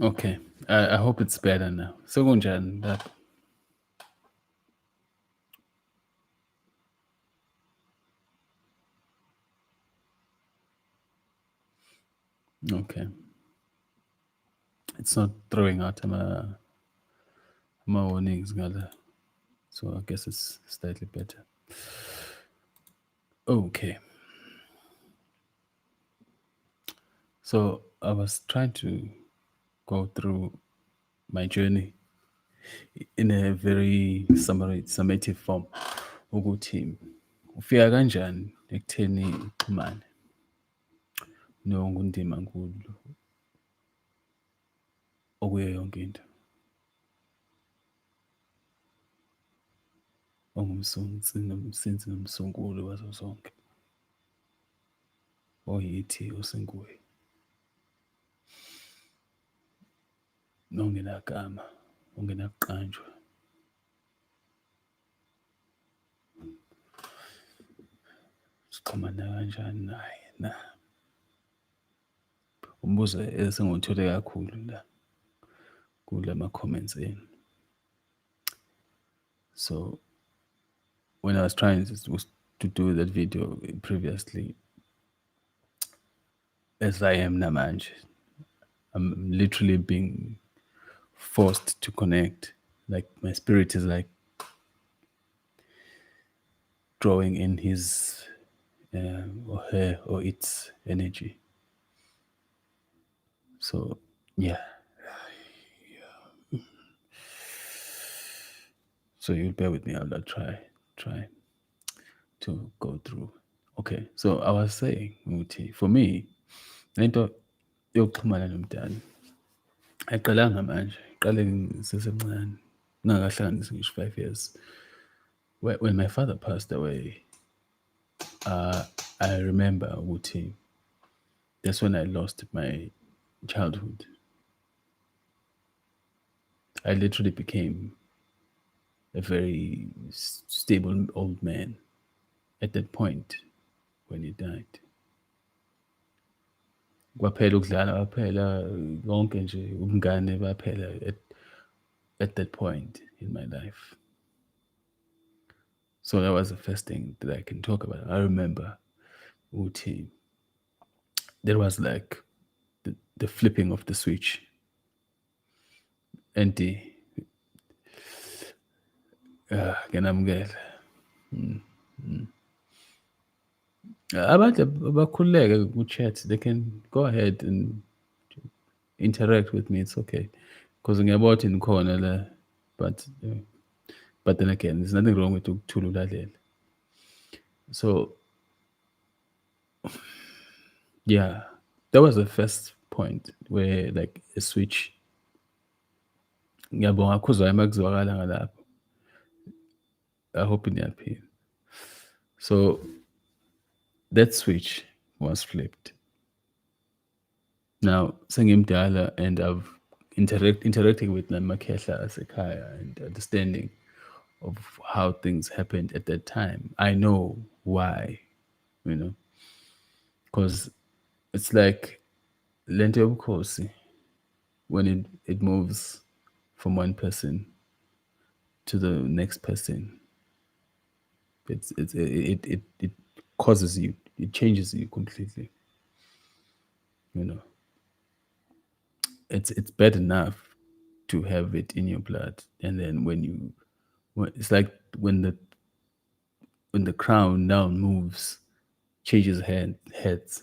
Okay. I hope it's better now. Sekunjani lapho? Okay. It's not throwing out my warnings ngala. So I guess it's slightly better. Okay. So I was trying to go through my journey in a very summative form. Ukuthi ufika kanjani ekutheni uxhumane nongundima nkulu okuyo yonke into ongumsonsi nomsinzi nomsunguli wazo zonke oyithi usenguwe nongenagama ongenakuqanjwa sixhumana kanjani naye na umbuzo esengiwuthole kakhulu la kulama comments enu. So when I was trying to do that video previously, as I am namanje, I'm literally being forced to connect. Like my spirit is like drawing in his or her or its energy. So yeah. So you'll bear with me. I'll try to go through. Okay. So I was saying, Muti, for me, lento yokuxhumana nomdali ayiqalanga manje, iqale ngisesemncane, ngingakahlanganisi ngisho 5 years. When my father passed away, I remember ukuthi that's when I lost my childhood. I literally became a very stable old man at that point when he died. Kwaphela ukudlala kwaphela konke nje ubungane baphela at that point in my life. So that was the first thing that I can talk about. I remember Uti. There was like the flipping of the switch. And nginamukela. Abantu bakhululeke ku-chat. They can go ahead and interact with me. It's okay. Because ngiyabona ukuthi nikhona la. But then again, there's nothing wrong with ukuthula ulalele. So yeah, that was the first point where like a switch. Ngiyabonga kuzwayo makuzwakala ngalapho. I hope niyaphila. So that switch was flipped. Now sengimdala and I've interacting with namakhehla asekhaya and understanding of how things happened at that time. I know why, because it's like lento yobukhosi when it moves from one person to the next person. It causes you, it changes you completely. You know, it's bad enough to have it in your blood, and then it's like when the crown now moves, changes heads.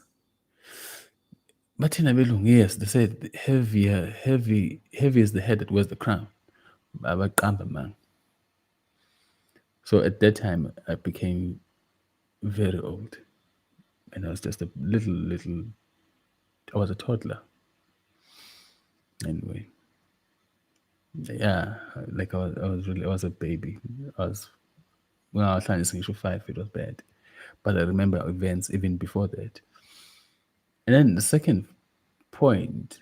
But in Abelung, yes, they said heavy is the head that wears the crown. Abaqamba man. So at that time, I became very old, and I was just a little. I was a toddler. Anyway, yeah, like I was a baby. When I was trying to issue 5, it was bad, but I remember events even before that. And then the second point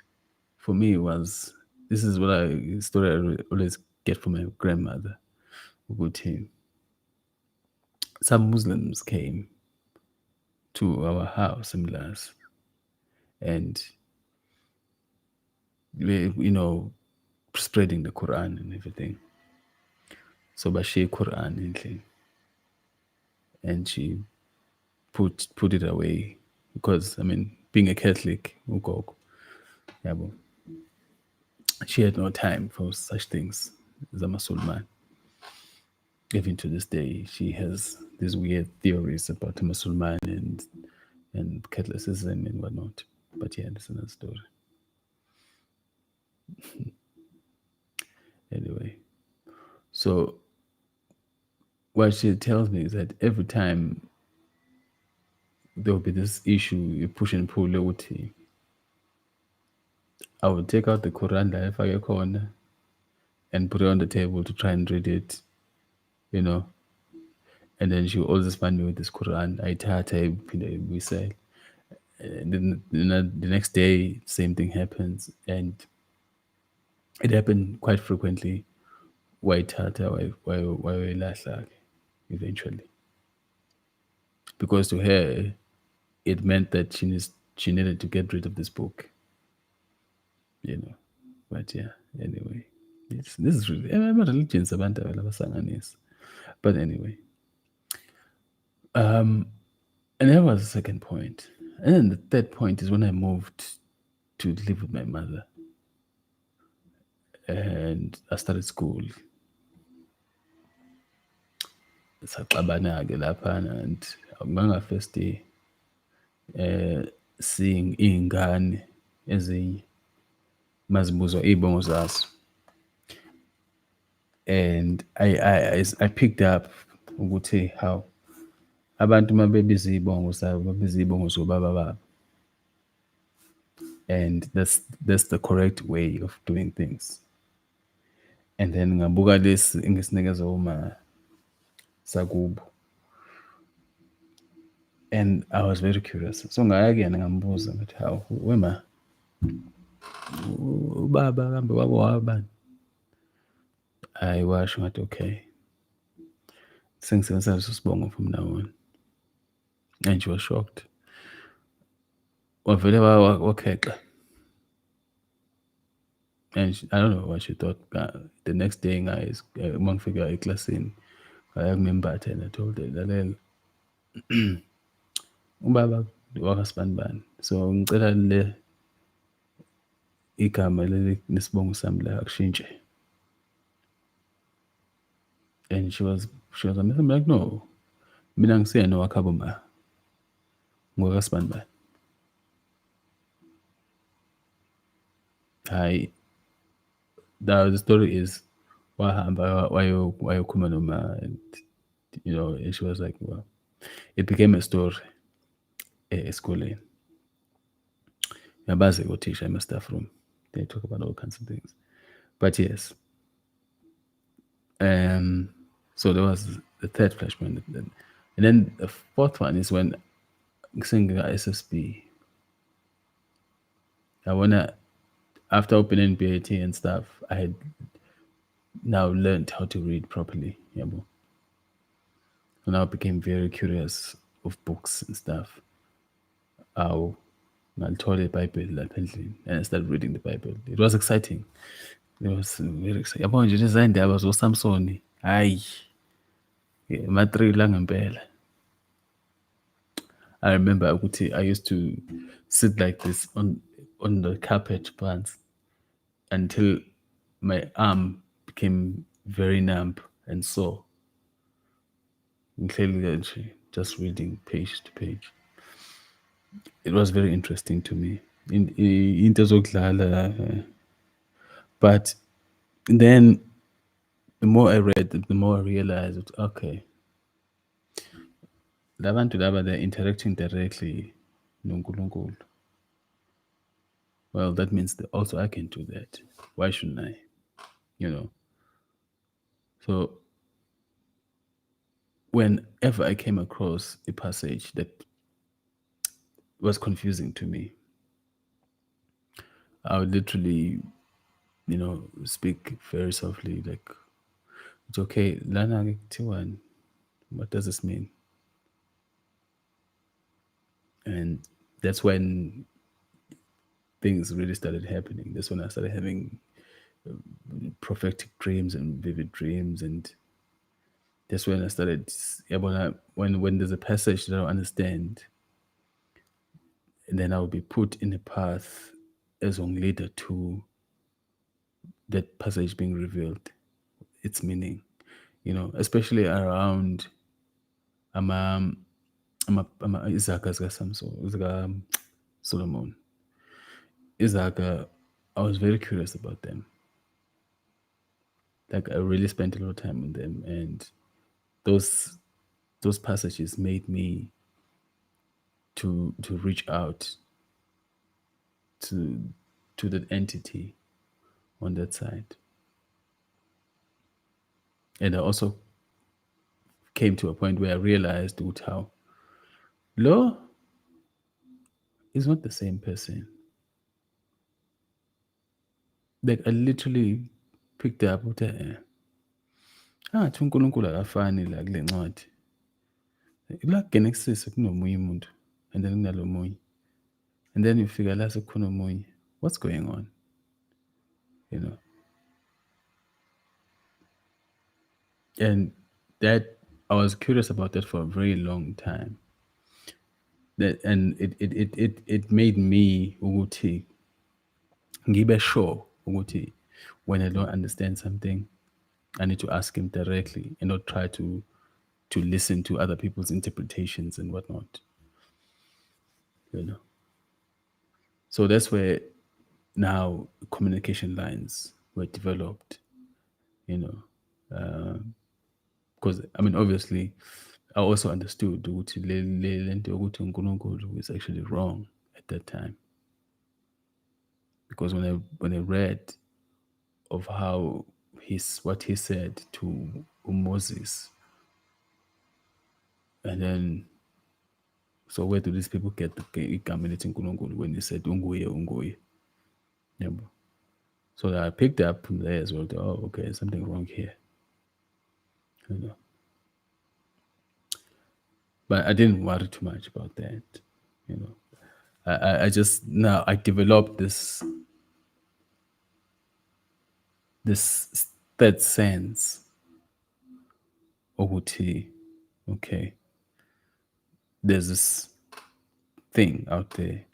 for me was this is what story I always get from my grandmother. Ukuthi some Muslims came to our house in Las, and you know, spreading the Quran and everything. So bashiye Quran endlini, and she put it away because I mean, being a Catholic, ugogo, yabo, she had no time for such things as a Muslim. Even to this day, she has these weird theories about the Muslim and Catholicism and whatnot. But yeah, that's another story. Anyway, so what she tells me is that every time there will be this issue, you push and pull, ukuthi, I would take out the Quran that I corner and put it on the table to try and read it, you know. And then she will always find me with this Quran. I tata, we say. And then the next day, same thing happens. And it happened quite frequently. Why tata, why we last eventually. Because to her, it meant that she needed to get rid of this book, you know. But yeah, anyway. This is really, I'm a religion abantu abasanganisa. But anyway. And that was the second point. And then the third point is when I moved to live with my mother and I started school. Saxabana-ke laphana, and nganga first day seeing iy'ngane ezinye mazibuzwa iy'bongo zazo. And I picked up ukuthi how abantu uma bebiza iy'bongo zabo babiza iy'bongo zobaba babo. And that's the correct way of doing things. And then ngabuka lesi engisinikeza uma sakubo. And I was very curious. So ngaya kuyena ngambuza ngathi, how wema ubaba kambe wabo wabani? Washo ngathi okay. Sengisebenzisa leso sibongo from now on. And she was shocked. Wavele wakhexa. And I don't know what she thought. The next day, guys, uma ngifika eklasini, ngaya kumembatha and I told her, lalela, ubaba wakasibanibani. So ngicela le igama leli nesibongo sami la akushintshe. And she was amazed. I'm like, no, mina ngisiyena wakhabo ma. Ngokasibanibani. The story is wahamba wayokhuluma noma, and you know, and she was like, well, it became a story esikoleni. Yabazi othisha in my staff room. They talk about all kinds of things. But yes. So there was the third flashpoint. And then the fourth one is when singing SSB. After opening BAT and stuff, I had now learned how to read properly. Yabo. So now I became very curious of books and stuff. I'll tell the Bible apparently, and I started reading the Bible. It was exciting. It was very exciting. Yabo nje izindaba zoSamson. Hayi. Matrila ngempela. I remember I used to sit like this on the carpet once until my arm became very numb and sore. Clearly, just reading page to page. It was very interesting to me. Into zokudlala, but then the more I read, the more I realized, okay, labantu laba, they're interacting directly noNkulunkulu. Well, that means that also I can do that. Why shouldn't I? You know. So whenever I came across a passage that was confusing to me, I would literally, you know, speak very softly, like, it's okay, lana ngikuthiwani? What does this mean? And that's when things really started happening. That's when I started having prophetic dreams and vivid dreams, and that's when I started. Yeah, when there's a passage that I don't understand, and then I will be put in a path as a leader to that passage being revealed, its meaning, especially around ama izaga zikaSamson, Solomon. Izaga, I was very curious about them. Like I really spent a lot of time on them, and those those passages made me to reach out to that entity on that side. And I also came to a point where I realized how Lo is not the same person. Like I literally picked up athi uNkulunkulu akafani la kule ncwadi. Kula Genesis kunomunye umuntu and then kunalo munye. And then you figure la sekukhona omunye. What's going on? You know. And that I was curious about that for a very long time. And it made me ukuthi ngibe sure ukuthi when I don't understand something, I need to ask him directly and not try to listen to other people's interpretations and whatnot. You know. So that's where now communication lines were developed. You know, because I mean, obviously, I also understood ukuthi le nto yokuthi uNkulunkulu is actually wrong at that time. Because when I read of how what he said to Moses, and then so where do these people get the igama elithi uNkulunkulu when he said unguye unguye? Yabo. So I picked up from there as well. Oh, okay, something wrong here. You know. But I didn't worry too much about that. You know. I just now I developed this third sense ukuthi, okay, there's this thing out there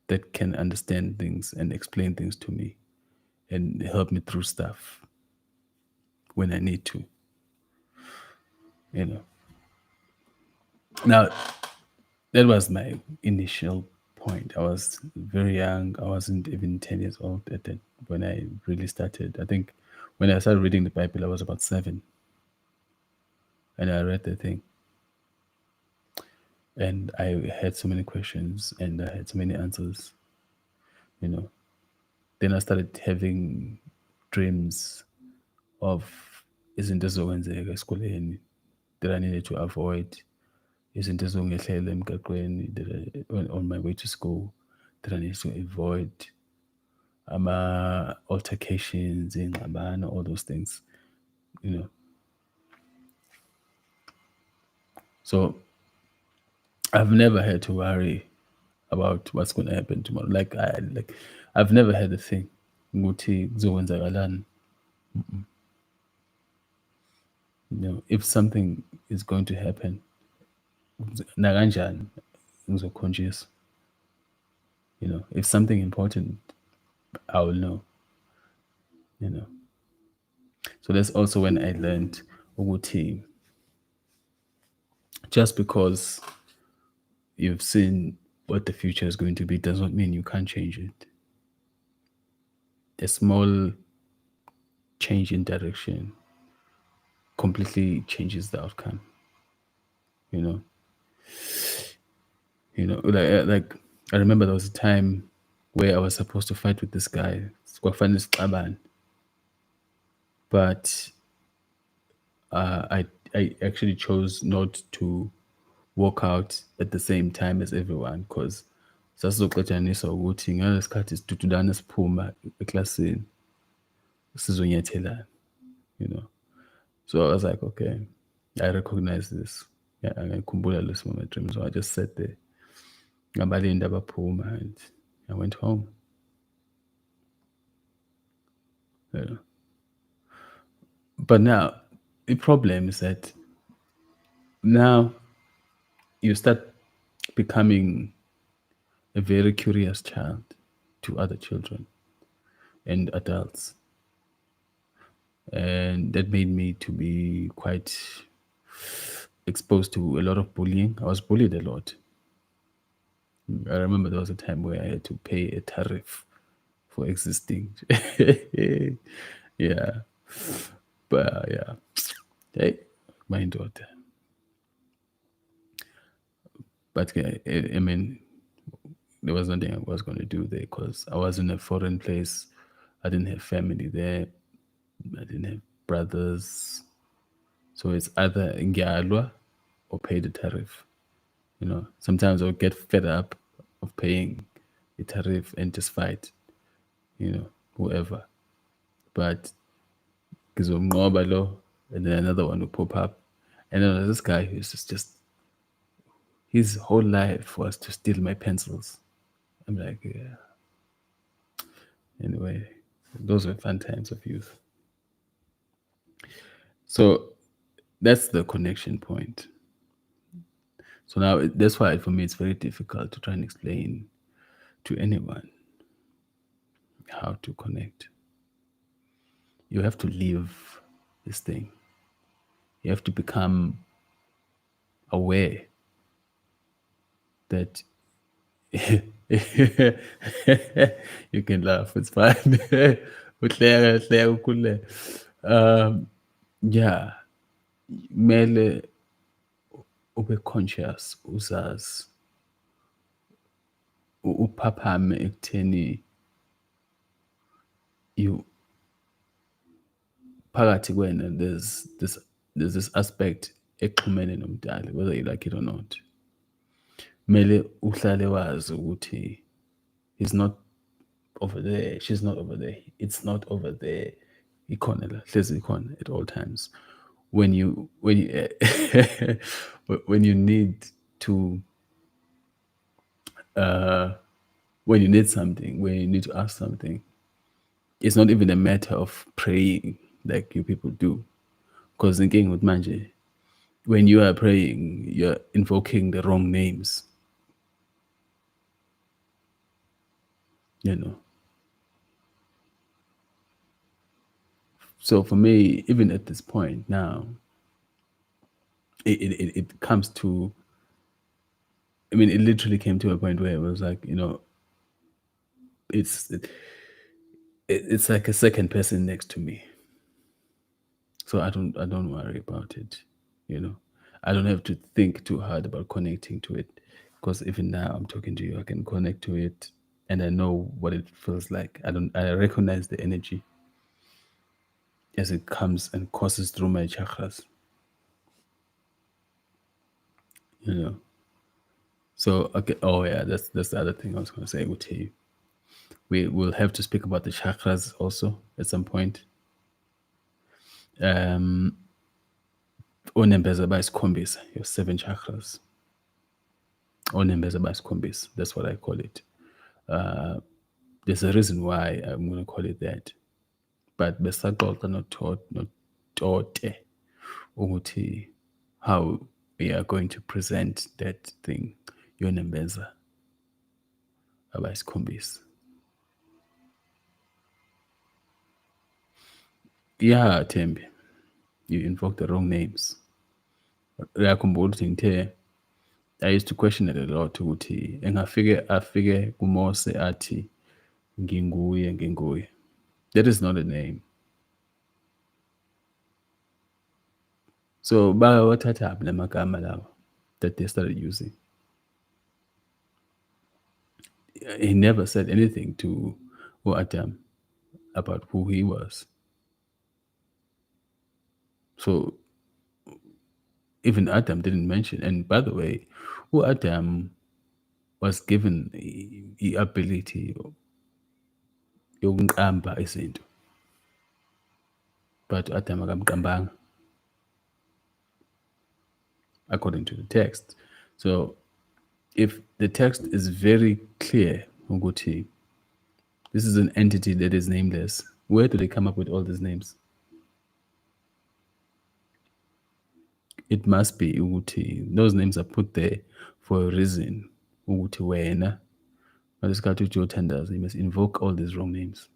that can understand things and explain things to me and help me through stuff when I need to. You know. Now that was my initial point. I was very young. I wasn't even 10 years old at that when I really started. I think when I started reading the Bible, I was about 7. And I read the thing. And I had so many questions and I had so many answers. You know. Then I started having dreams of izinto ezizokwenzeka esikoleni that I needed to avoid. Izinto ezongehlela emgaqweni on my way to school that I needed to avoid. Altercations, ingxabano, all those things. You know. So I've never had to worry about what's going to happen tomorrow. I've never had a thing. Ukuthi kuzokwenzakalani. You know, if something is going to happen, nakanjani ngizokhonjiswa. You know, if something important, I will know. You know. So that's also when I learned ukuthi just because you've seen what the future is going to be does not mean you can't change it. A small change in direction completely changes the outcome. You know. You know, like I remember there was a time where I was supposed to fight with this guy. But I actually chose not to walk out at the same time as everyone because sasizoxetshaniswa ukuthi ngalesikhathi sidududana siphuma eklasini sizonyathelana, you know. So I was like, okay, I recognize this. Yeah, ngikhumbula this moment dream. So I just sat there. Ngabalinda baphuma and I went home. Yeah. But now, the problem is that now you start becoming a very curious child to other children and adults. And that made me to be quite exposed to a lot of bullying. I was bullied a lot. I remember there was a time where I had to pay a tariff for existing. Yeah. But yeah. Hey, my daughter. But I mean, there was nothing I was going to do there because I was in a foreign place. I didn't have family there. I didn't have brothers. So it's either ngialwa or pay the tariff. Sometimes I would get fed up of paying the tariff and just fight, whoever. But ngizomnqoba lo, and then another one will pop up. And then there's this guy who's just his whole life was to steal my pencils. I'm like, yeah. Anyway, those were fun times of youth. So that's the connection point. So now that's why for me it's very difficult to try and explain to anyone how to connect. You have to live this thing. You have to become aware that you can laugh. It's fine. Uhleka, hleka, ukhululeke. Yeah, kumele ube conscious, uzazi, uphaphame ekutheni you phakathi kwena there's this aspect exhumene nomdali, whether you like it or not. Kumele uhlale wazi ukuthi he's not over there, she's not over there, it's not over there. Ikhona la, hlezi ikhona at all times. When you when you need to when you need something, when you need to ask something, it's not even a matter of praying like you people do. Because thinking with manje, when you are praying, you're invoking the wrong names. You know. So for me, even at this point now, it comes to, I mean, it literally came to a point where it was like, it's like a second person next to me. So I don't worry about it. I don't have to think too hard about connecting to it, because even now I'm talking to you, I can connect to it, and I know what it feels like. I recognize the energy as it comes and courses through my chakras. You know. So okay. Oh yeah, that's the other thing I was going to say. We will have to speak about the chakras also at some point. Onembeza bayisikhombisa, your 7 chakras. Onembeza bayisikhombisa, that's what I call it. There's a reason why I'm going to call it that. But besaxoxa noTote ukuthi how we are going to present that thing, yonembeza abayisikhombisa. Yeah, Thembi, you invoked the wrong names. Uyakhumbula ukuthi ngithe I used to question it a lot ukuthi afike kuMose athi nginguye. That is not a name. So bayawathathaphi la magama lawa that they started using. He never said anything to Adam about who he was. So even Adam didn't mention. And by the way, Adam was given the ability yokuqamba izinto, but Adam akamqambanga according to the text. So if the text is very clear ukuthi this is an entity that is nameless. Where do they come up with all these names? It must be ukuthi those names are put there for a reason. Ukuthi wena malisikhathi uthi uyothandaza, you must invoke all these wrong names.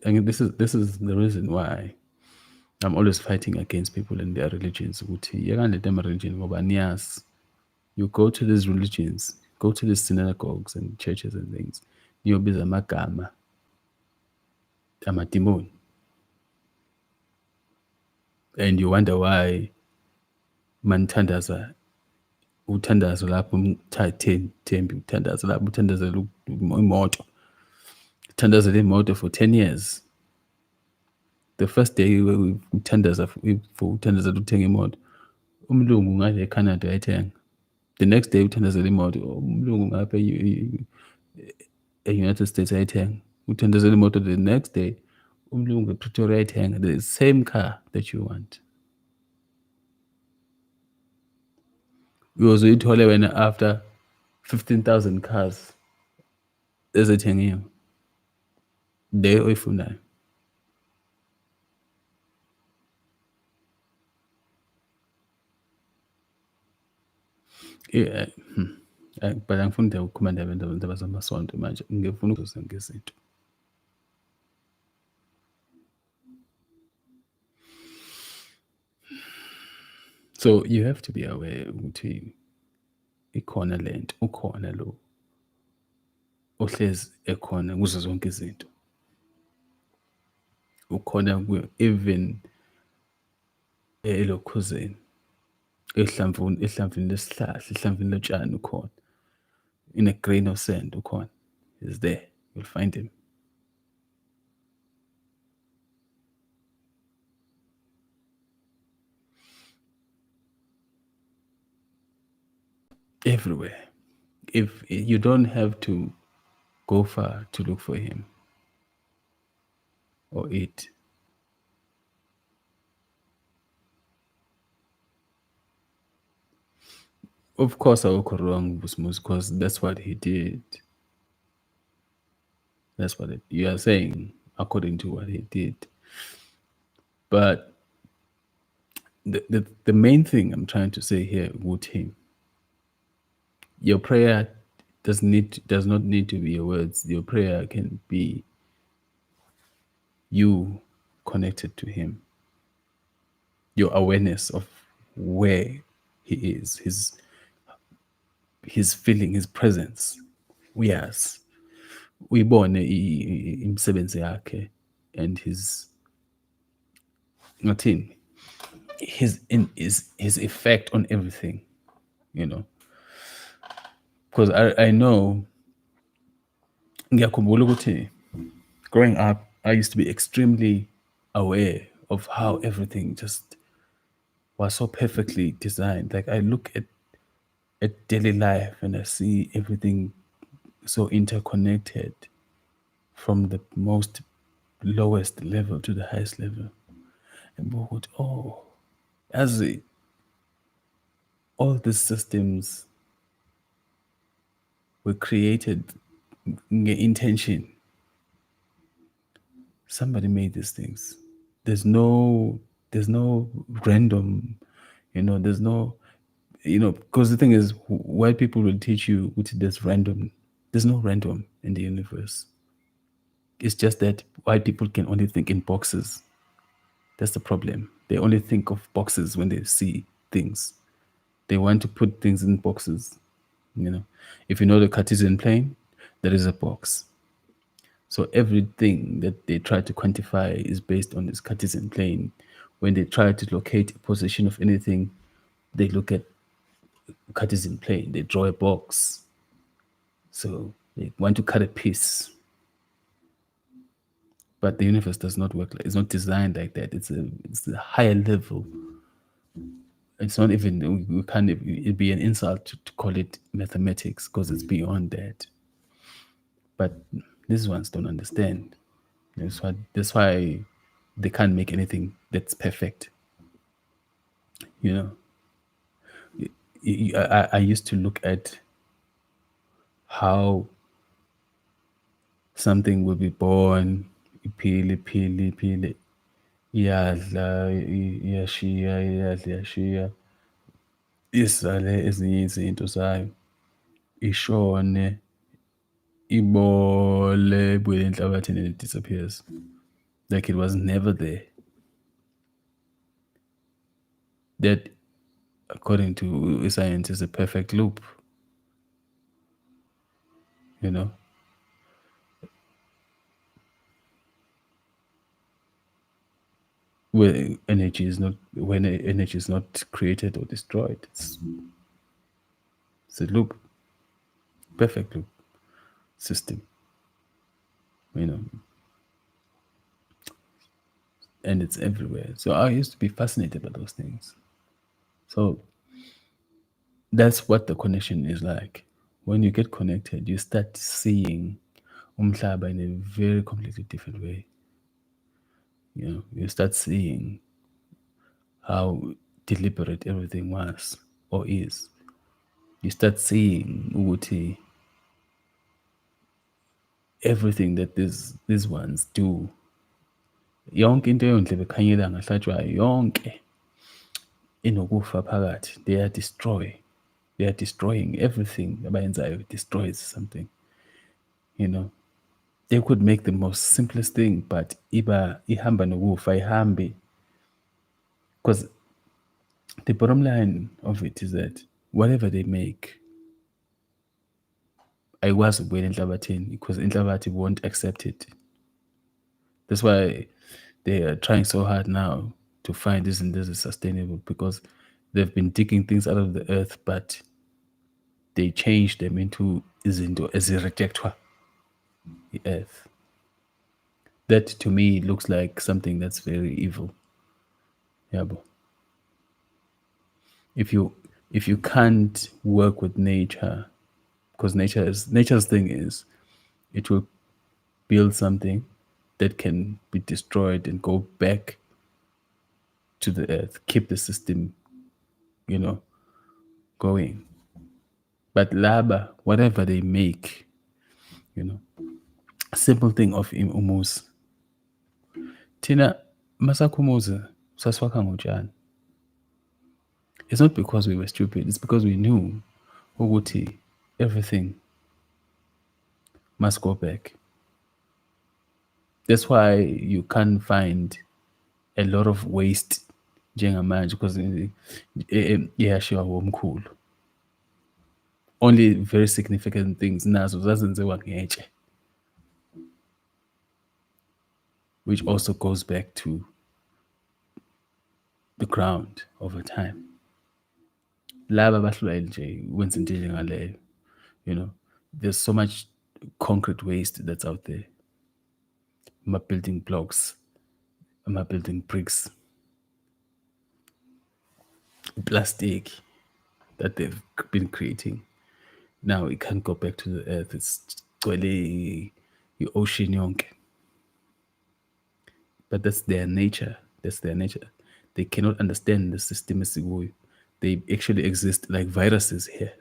And this is the reason why I'm always fighting against people and their religions. Ukuthi yekani let religion ngoba niyazi. You go to these religions, go to these synagogues and churches and things. Niyobiza amagama amadimoni. And you wonder why manithandaza uthandazo lapho thembi uthandazo lapho uthandazela imoto. Uthandazela imoto for 10 years. The first day uthandaza for uthandazela ukuthenga imoto, umlungu ngale eCanada ayithenga. The next day uthandazela imoto, umlungu ngapha e-United States ayithenga. Uthandazela imoto the next day, umlungu ePretoria ayithenga. The same car that you want. Uyozoyithole wena after 15,000 cars ezithengiwe. Le oyifunayo. Yeah. But angifuni ukukhuluma abantu abazamasonto manje. Ngifuna ukuzosa ngezinto. So you have to be aware ukuthi ikhona lento, ukhona lo ohlezi ekhona kuzo zonke izinto. Ukhona even elokhuzeni, ehlamvini lesihlahla, ehlamvini lotshani ukhona. In a grain of sand ukhona. He's there. You'll find him. Everywhere. If you don't have to go far to look for him or it. Of course, I will go wrong with Musmus because that's what he did. That's what you are saying, according to what he did. But the main thing I'm trying to say here with him, your prayer does not need to be your words. Your prayer can be you connected to him. Your awareness of where he is, his feeling, his presence. Yes. Uyibone imisebenzi yakhe and his ngathini, his effect on everything, you know. Because I know ngiyakhumbula ukuthi growing up I used to be extremely aware of how everything just was so perfectly designed. Like I look at daily life and I see everything so interconnected from the most lowest level to the highest level. And as all these systems were created intention. Somebody made these things. There's no random, there's no, because the thing is, white people will teach you there's random. There's no random in the universe. It's just that white people can only think in boxes. That's the problem. They only think of boxes when they see things. They want to put things in boxes. If you know the Cartesian plane, there is a box. So everything that they try to quantify is based on this Cartesian plane. When they try to locate a position of anything, they look at Cartesian plane. They draw a box. So they want to cut a piece. But the universe does not work it's not designed like that. It's a higher level. It's not even, we can't, it'd be an insult to call it mathematics because it's beyond that. But these ones don't understand. That's why they can't make anything that's perfect. I used to look at how something will be born, iphile, iyadla, iyashiya, iyadla, iyashiya, isale ezinye izinto zayo, ishone, ibole, ibuyele enhlabathini and it disappears. Like it was never there. That, according to science, is a perfect loop, you know? When energy is not created or destroyed. It's a loop, perfect loop system, you know, and it's everywhere. So I used to be fascinated by those things. So that's what the connection is like. When you get connected, you start seeing umhlaba in a very completely different way. You know, you start seeing how deliberate everything was or is. You start seeing ukuthi everything that these ones do, yonke into eyondlebe ekhanyela ngahlatshwayo yonke inokufa phakathi. They are destroying everything abayenzayo. Destroys something, you know. They could make the most simplest thing, but ihamba nokufa, ihambi. Because the bottom line of it is that whatever they make ayikwazi ukubuyela enhlabathini because inhlabathi won't accept it. That's why they are trying so hard now to find this and this is sustainable, because they've been digging things out of the earth, but they change them into izinto ezirejectwa the earth. That to me looks like something that's very evil. Yabo. If you can't work with nature, because nature's thing is it will build something that can be destroyed and go back to the earth, keep the system, you know, going. But laba, whatever they make, you know, a simple thing of umus. Tina masakhumuza saswakha ngotshani. It's not because we were stupid, it's because we knew ukuthi everything must go back. That's why you can't find a lot of waste njengamanje, because iyashiwa womkhulu. Only very significant things nazo zazenziwa ngetshe, which also goes back to the ground over time. Laba bahlula nje wenza into njengaleyo, you know. There's so much concrete waste that's out there. Building blocks, building bricks, plastic that they've been creating. Now it can't go back to the earth. It's gcwele i-ocean yonke. But that's their nature. That's their nature. They cannot understand the system esikuyo. They actually exist like viruses here.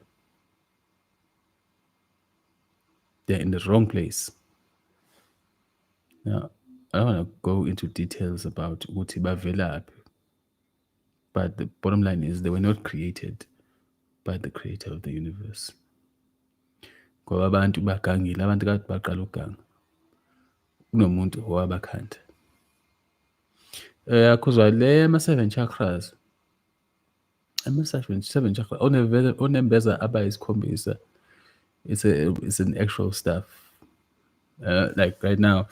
They're in the wrong place. Now, I don't want to go into details about ukuthi bavelaphi, but the bottom line is they were not created by the creator of the universe. Ngoba abantu bagangile, abantu kade baqala ukuganga. Kunomuntu owabakhanda. Kuzwa le ama-7 chakras. Ama-7 chakras onembeza abayisikhombisa. It's an actual stuff. Like right now,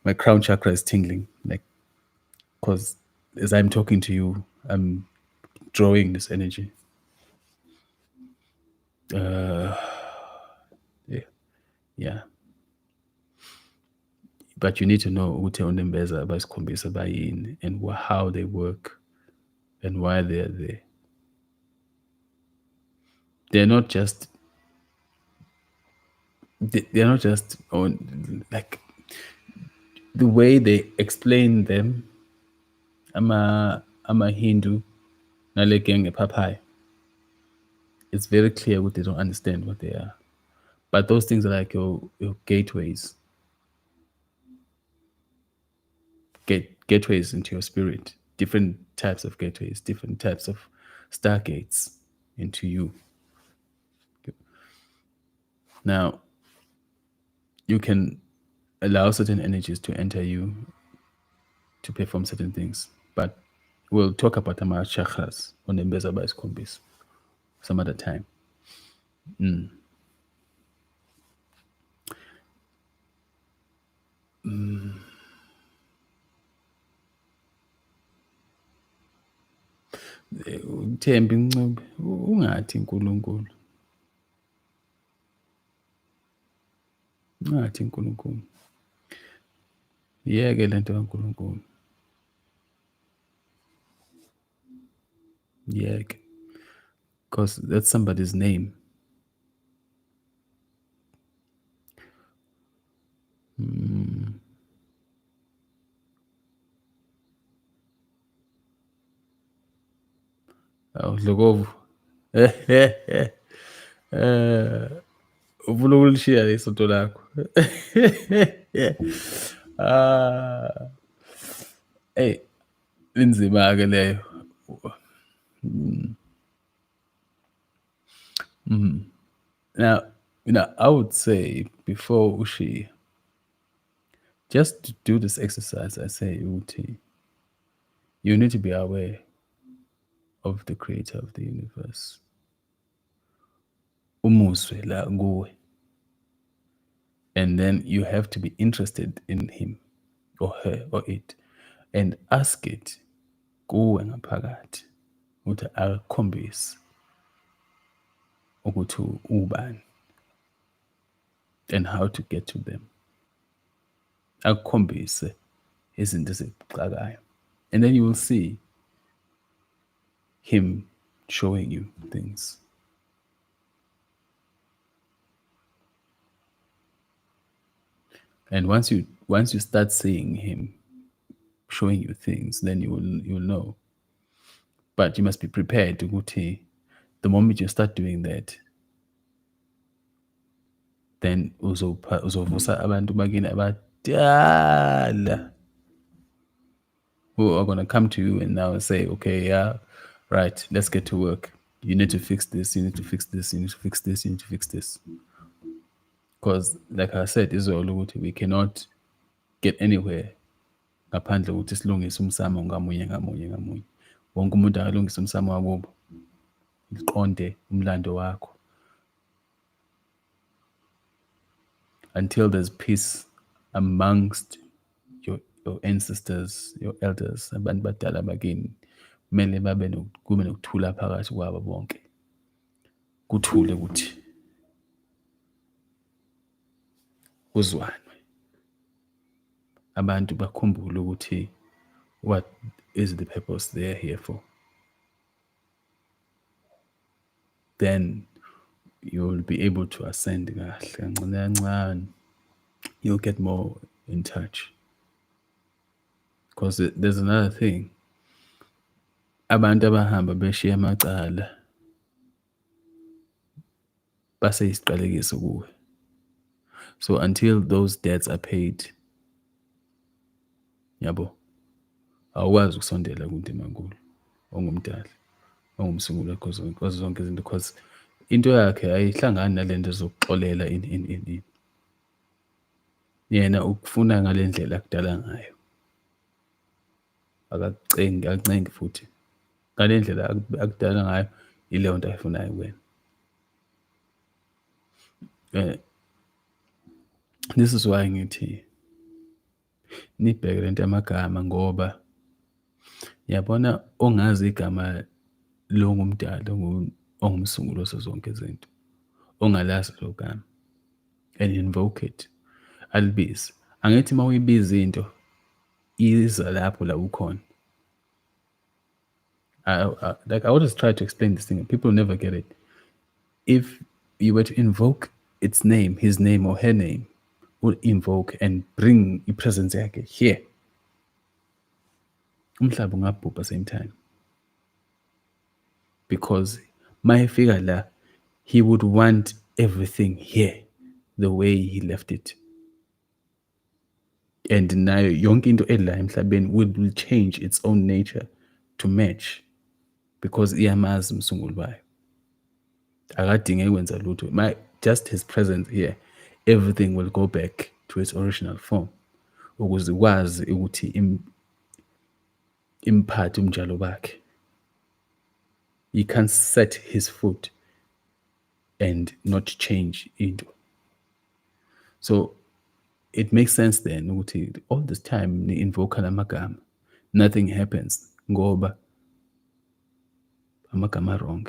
my crown chakra is tingling, like, because as I'm talking to you, I'm drawing this energy. Yeah. But you need to know ukuthi onembeza abasikhombisa bayini and how they work and why they're there. They're not just on, like, the way they explain them. I'm a Hindu, nale gang ePapai. It's very clear what they don't understand what they are. But those things are like your gateways, gateways into your spirit, different types of gateways, different types of stargates into you. Now, you can allow certain energies to enter you to perform certain things, but we'll talk about the chakras on the Mbeza Baiskombis some other time. Themba incube ungathi uNkulunkulu, ungathi uNkulunkulu, yeke lento kaNkulunkulu, yeke, because that's somebody's name. Dlokovu, ufuna ukulishiya isonto lakho. Hey, inzima ke leyo. Now, I would say before Ushi, just to do this exercise, I say Uti, you need to be aware of the creator of the universe. Umuzwe la nguwe. And then you have to be interested in him or her or it and ask it kuwe ngaphakathi ukuthi akukhombise ukuthi ubani and how to get to them. Akukhombise izinto ezikuxakayo. And then you will see him showing you things. And once you start seeing him showing you things, then you'll know. But you must be prepared to ukuthi the moment you start doing that, then uzovusa abantu bakini abadala who are going to come to you and now say, okay, yeah, right, let's get to work. You need to fix this, you need to fix this, you need to fix this, you need to fix this. Because like I said, we cannot get anywhere ngaphandle ukuthi silungise umsamo ngamunye ngamunye ngamunye. Wonke umuntu akalungise umsamo wakubo. Iqonde umlando wakho. Until there's peace amongst your ancestors, your elders, abantu badala bakini, kumele kube nokuthula phakathi kwabo bonke. Kuthule ukuthi kuzwanwe. Abantu bakhumbule ukuthi what is the purpose they're here for. Then you'll be able to ascend kahle kancane. You'll get more in touch. Because there's another thing. Abantu abahamba beshiya amacala base isiqalekiso kuwe. So until those debts are paid, yabo, awukwazi ukusondela kuNtimankulu ongumdali, ongumsunguli kwazo zonke izinto, because into yakhe ayihlangani nalento zokuxolela in. Yena ukufuna ngale ndlela akudala ngayo. Akacengi futhi. Ngale ndlela akudala ngayo ileyo nto ayifunayo kuwena. This is why ngithi nibheke lento yamagama ngoba yabona ongazi igama longumdala ongumsunguli osozonke izinto. Ongalazi lo gama and invoke it. Alibize. Angithi mawuyibiza into iza lapho la ukhona. Like I always try to explain this thing. People never get it. If you were to invoke its name, his name or her name, would invoke and bring the presence yakhe here. Umhlaba ungabhubha same time. Because my figure la, he would want everything here. the way he left it. And nayo yonke into edla emhlabeni will change its own nature to match, because iyamazi umsunguli wayo. Akadinge kwenza lutho. Just his presence here, everything will go back to its original form, ukuze ikwazi ukuthi imphathe umjalo bakhe. He can set his foot and not change into. So it makes sense then ukuthi all this time ni-invoke amagama, nothing happens ngoba amagama wrong.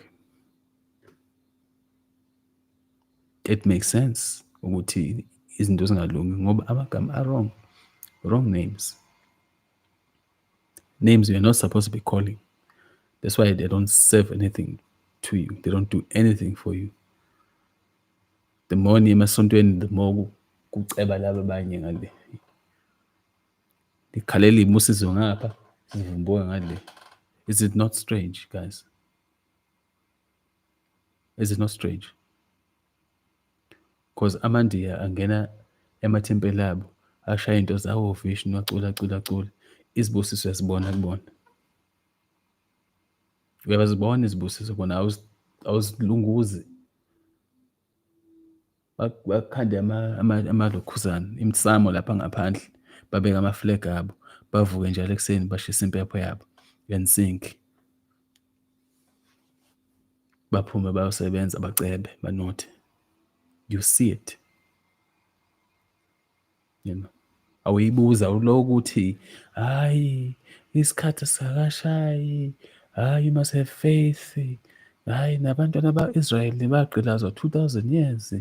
It makes sense ukuthi izinto zingalungi ngoba amagama are wrong names. Names you're not supposed to be calling. That's why they don't serve anything to you. They don't do anything for you. The more niya emasontweni, the more kuceba laba abanye ngale. Likhalela imusizo ngapha, sivumbuke ngale. Is it not strange, guys? Is it not strange? Because amandiya angena emathempeli abo, ashaya into zawo Vishnu, acula. Izibusiso siyazibona kubona. Uyabazibona izibusiso bona, awuzilunguzi. Bakhande amalokhuzana, imsamo lapha ngaphandle, babeka amaflag abo, bavuke njalo ekuseni bashisa impepho yabo and sing. Baphume bayosebenza, bacebe, banothe. You see it. You know. Awuyibuza ulo ukuthi hayi isikhathi sakashayi, hayi you must have faith, hayi nabantwana ba-Israyeli bagqilazwa 2000 years,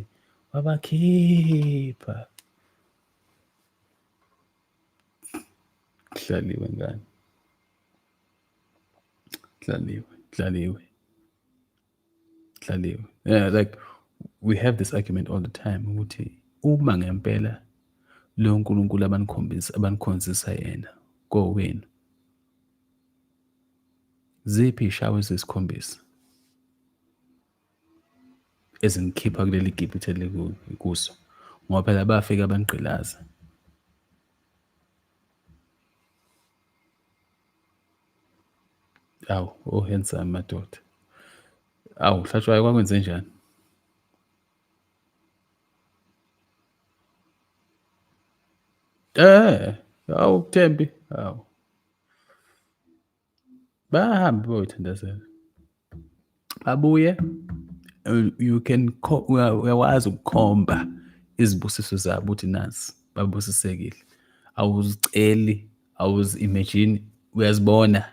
wabakhipha. Kuhlaliwe ngani, kuhlaliwe. Yeah, like we have this argument all the time ukuthi uma ngempela lo nkulunkulu abanikhonzisa yena kowenu, ziphi ishawo ezisikhombisa ezinikhipha kuleli Gibhithe kuso, ngoba phela bafika banigqilaza. Awu handsome madoda. Hlatshwayo kwakwenze njani? Thembi, bahambe boyithandazela, babuye. You can uyawazi ukukhomba izibusiso zabo ukuthi nazi babusisekile. Awuziceli, awuzi-imagine, uyazibona.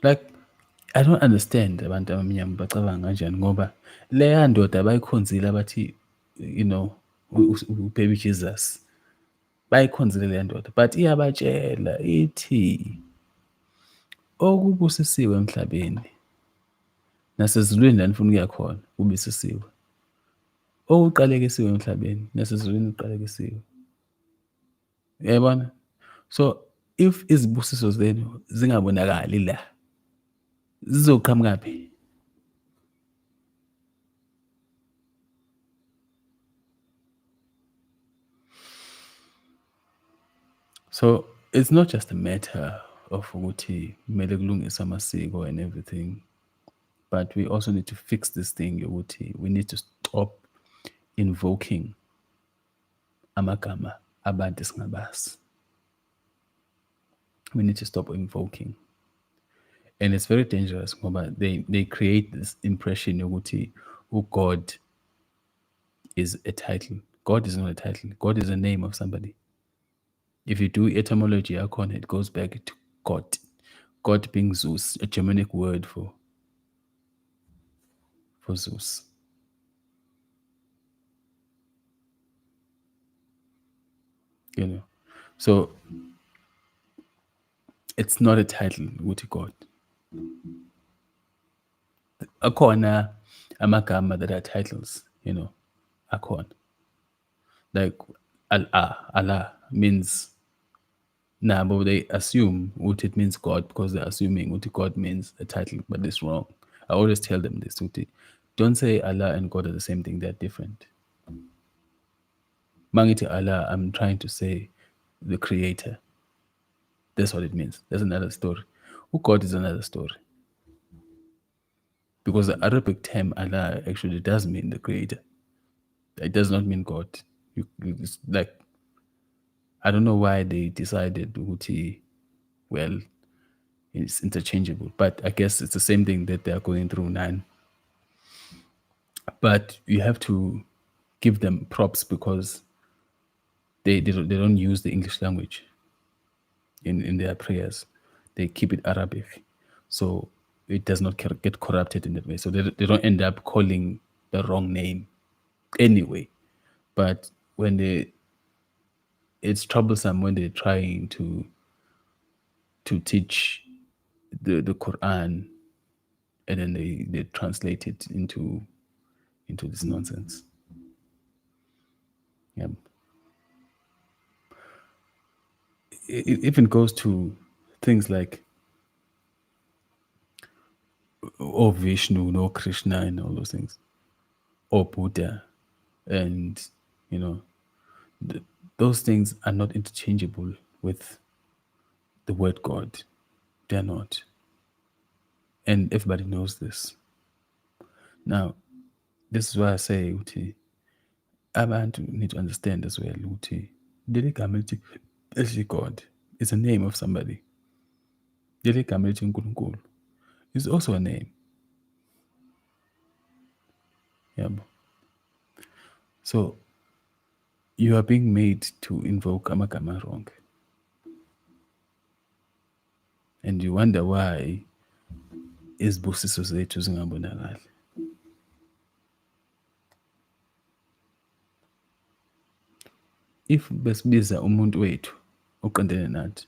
Like, I don't understand abantu abamnyama bacabanga kanjani ngoba leya ndoda bayikhonzile abathi, you know, ubaby Jesus. Bayikhonzile leya ndoda, but iyabatshela ithi okubusisiwe emhlabeni nasezulwini la nifuna ukuya khona kubusisiwe. Okuqalekisiwe emhlabeni nasezulwini kuqalekisiwe. Uyayibona? So if izibusiso zenu zingabonakali la, zizoqhamukaphi? So it's not just a matter of ukuthi kumele kulungiswe amasiko and everything, but we also need to fix this thing ukuthi we need to stop invoking amagama abantu esingabazi. We need to stop invoking. And it's very dangerous ngoba they create this impression yokuthi God is a title. God is not a title. God is a name of somebody. If you do etymology yakho, it goes back to God. God being Zeus, a Germanic word for Zeus. You know, so it's not a title, ukuthi God. Akhona amagama that are titles, you know, akhona. Like Allah means, but they assume what it means God because they're assuming what God means a title, but it's wrong. I always tell them this. don't say Allah and God are the same thing, they're different. Mangiti Allah, I'm trying to say the creator. That's what it means. That's another story. Who God is another story. Because the Arabic term Allah actually does mean the creator. It does not mean God. It's like, I don't know why they decided Uti, well, it's interchangeable. But I guess it's the same thing that they're going through now. But you have to give them props because they don't use the English language in their prayers. They keep it Arabic. So it does not get corrupted in that way. So they don't end up calling the wrong name anyway. But when it's troublesome when they're trying to teach the Quran and then they translate it into this nonsense. Yeah. It even goes to things like or Vishnu, no Krishna, and all those things, or Buddha, and you know, th- those things are not interchangeable with the word God. They're not, and everybody knows this. Now, this is why I say, Uti, abantu need to understand as well, Uti, leli gama elithi elithi God is a name of somebody. Leli gama elithi uNkulunkulu is also a name. Yabo. So you are being made to invoke amagama wrong. And you wonder why izibusiso zethu zingabonakali. If besibiza umuntu wethu oqondene nathi,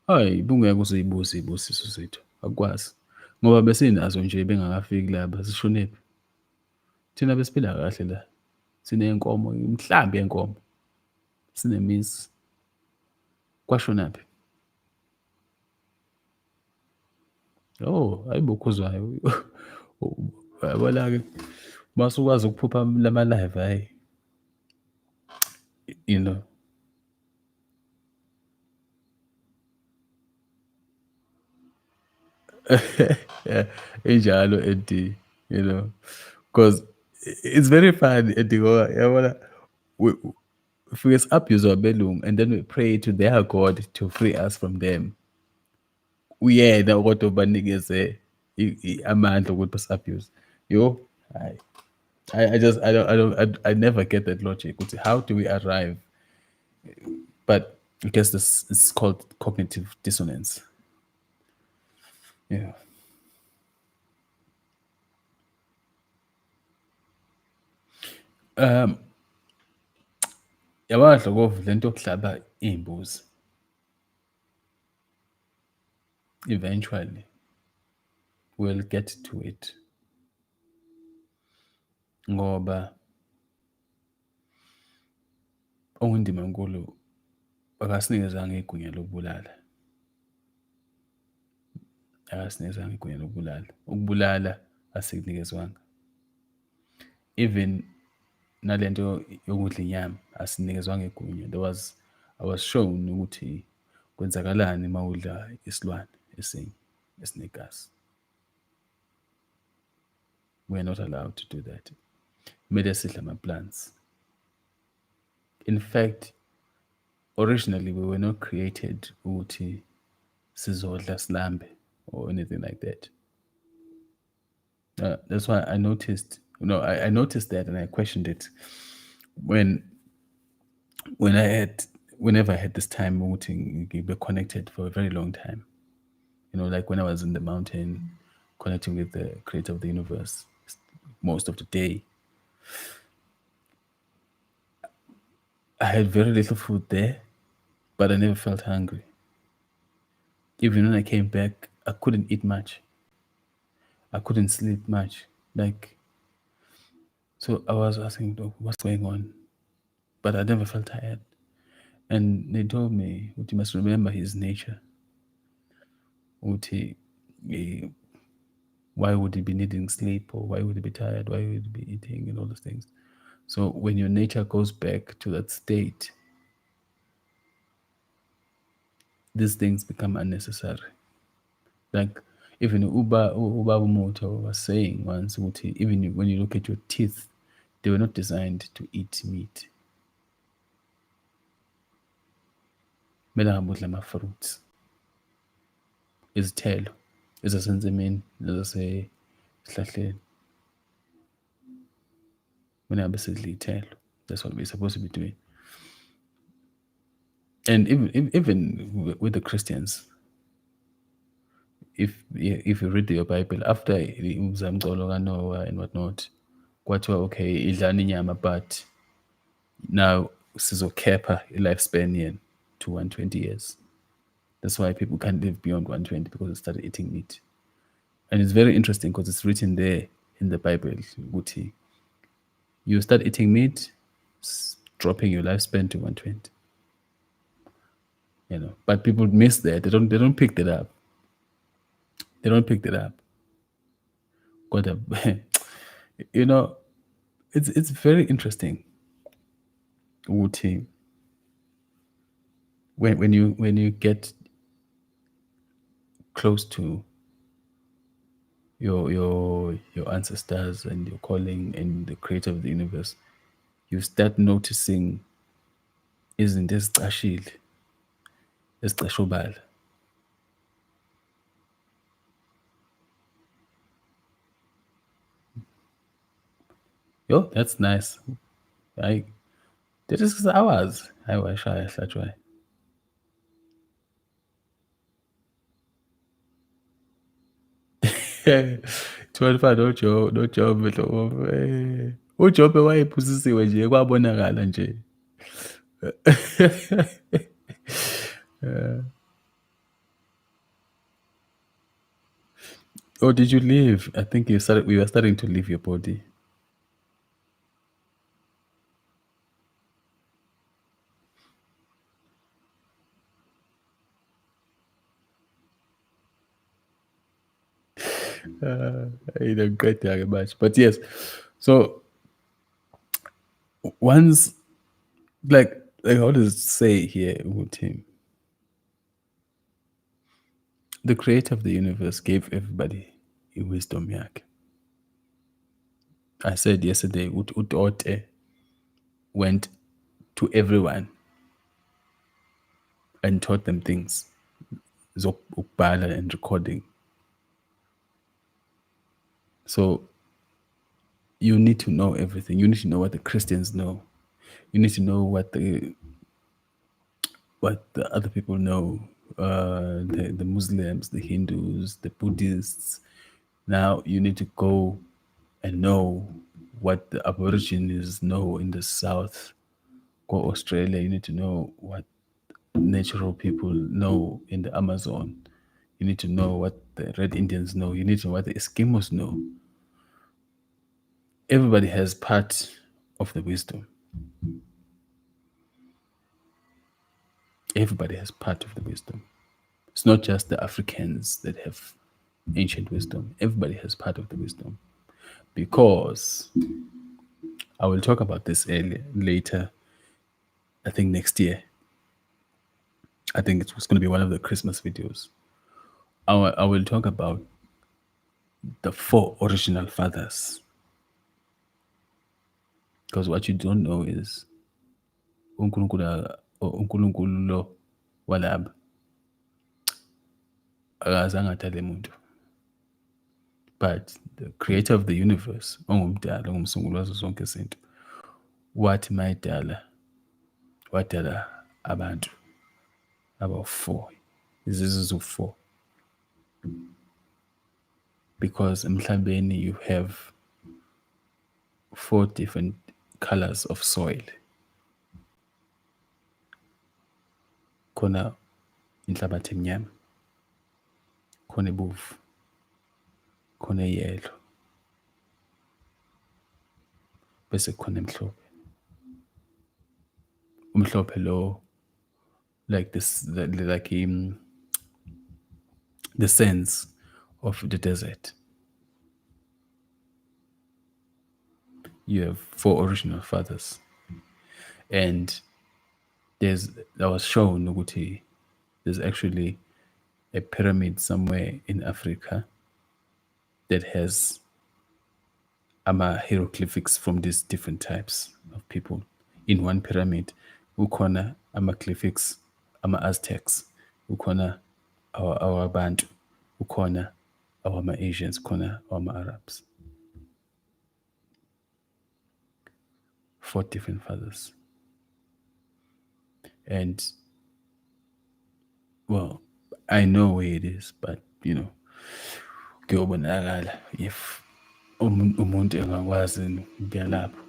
hayi bungeke uzoyibuza izibusiso zethu, akwazi. Ngoba besinazo nje bengakafiki laba sishonephi. Thina besiphila kahle la. Sinenkomo, imhlambi yenkomo. Sinemisi. Kwashonaphi? Oh, ayibukhuzwayo. Yabona-ke masukwazi ukuphupha lama-live hayi, you know. Yeah, injalo Eddie, you know, because it's very fun, Eddie, ngoba yabona we abuse abelungu and then we pray to their God to free us from them. Uyena kodwa ubanikeze amandla ukuthi basi-abuse. Yo, hayi. I just I never get that logic. How do we arrive? But I guess this is called cognitive dissonance. Yeah. Yabona Dlokovu, lento yokuhlaba iy'mbuzi eventually we'll get to it ngoba uNdimankulu akasinikezanga igunya lokubulala. Akasinikezanga igunya lokubulala. Ukubulala asikunikezwanga. Even nalento yokudla inyama asinikezwanga igunya. I was shown ukuthi kwenzakalani uma udla isilwane esinye esinegazi. We are not allowed to do that. Kumele sidle ama-plants. In fact, originally we were not created ukuthi sizodla silambe or anything like that. That's why I noticed, I noticed that and I questioned it when whenever I had this time moving, we were connected for a very long time. Like when I was in the mountain, connecting with the creator of the universe most of the day. I had very little food there, but I never felt hungry. Even when I came back, I couldn't eat much. I couldn't sleep much. So I was asking, what's going on? But I never felt tired. And they told me, you must remember his nature. Why would he be needing sleep, or why would he be tired? Why would he be eating and all those things? So when your nature goes back to that state, these things become unnecessary. Like even Uba Moto was saying once, even when you look at your teeth, they were not designed to eat meat. Kumele ngabe udla ama-fruits, izithelo ezasensimini nezasesihlahleni. Kumele ngabe sidla iy'thelo. That's what we're supposed to be doing. And even with the Christians, if you read your Bible after umzamcolo kaNoah and whatnot, kwathiwa okay, idlani inyama, but now sizokepha i-lifespan yenu to 120 years. That's why people can't live beyond 120, because they started eating meat. And it's very interesting because it's written there in the Bible, ukuthi you start eating meat, dropping your lifespan to 120. But people miss that. They don't pick that up. They don't pick that up. Got it's very interesting. Ukuthi when you get close to your ancestors and your calling and the creator of the universe, you start noticing izinto ezicashile, ezicishe ubala. Yo, that's nice. This is ours. I wish I try. 25 noJob mhlobo. uJob wayephusisiwe nje kwabonakala nje. Or did you leave? I think we were starting to leave your body. I don't get very much. But yes. So once, like how does it say here, Tim? The creator of the universe gave everybody a wisdom yak. I said yesterday, Utote went to everyone and taught them things. Zokubhala and recording. So you need to know everything. You need to know what the Christians know. You need to know what the other people know. The Muslims, the Hindus, the Buddhists. Now you need to go and know what the Aborigines know in the South. Go Australia. You need to know what natural people know in the Amazon. You need to know what the Red Indians know. You need to know what the Eskimos know. Everybody has part of the wisdom. Everybody has part of the wisdom. It's not just the Africans that have ancient wisdom. Everybody has part of the wisdom. Because I will talk about this later, I think next year. I think it's going to be one of the Christmas videos. I will talk about the 4 original fathers. Because what you don't know is uNkulunkulu lo walaba akazange adale muntu. But the creator of the universe, ongumdala, ongumsunguli wazo zonke izinto, wathi mayidala wadala abantu aba-4, izizwe eziwu-4. Because emhlabeni you have 4 different colors of soil. Khona inhlabathi emnyama, khona ebomvu, khona eyelo, bese khona emhlophe. Umhlophe lo, like this, like the sands of the desert. you have four original fathers, and that was shown ukuthi there's actually a pyramid somewhere in Africa that has hieroglyphics from these different types of people. In one pyramid, ukhona ama-glyphics, ama-Aztecs, ukhona our Bantu, ukhona our Asians, ukhona our Arabs. Four different fathers. And, well, I know where it is, but, kuyobonakala if umuntu engakwazi ukuya lapho.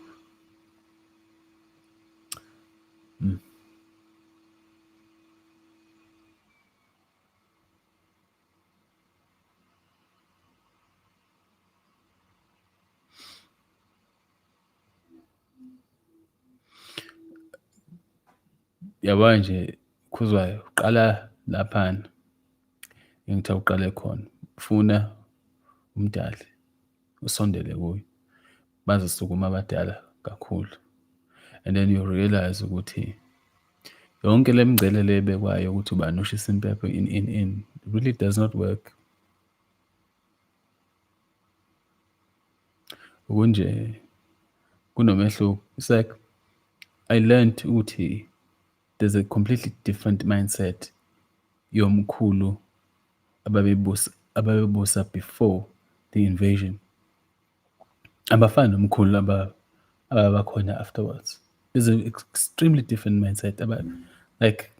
Yabona nje Khuzwayo, uqala laphana engithi awuqale khona. Funa umdali usondele kuye, bazisukuma abadala kakhulu, and then you realize ukuthi yonke le mingcele le ebekwayo ukuthi ubani ushisa impepho in really does not work. Okunje kunomehluko. It's like I learned ukuthi there's a completely different mindset yomkhulu ababebusa before the invasion. Abafana nomkhulu ababakhona afterwards. There's an extremely different mindset about, like,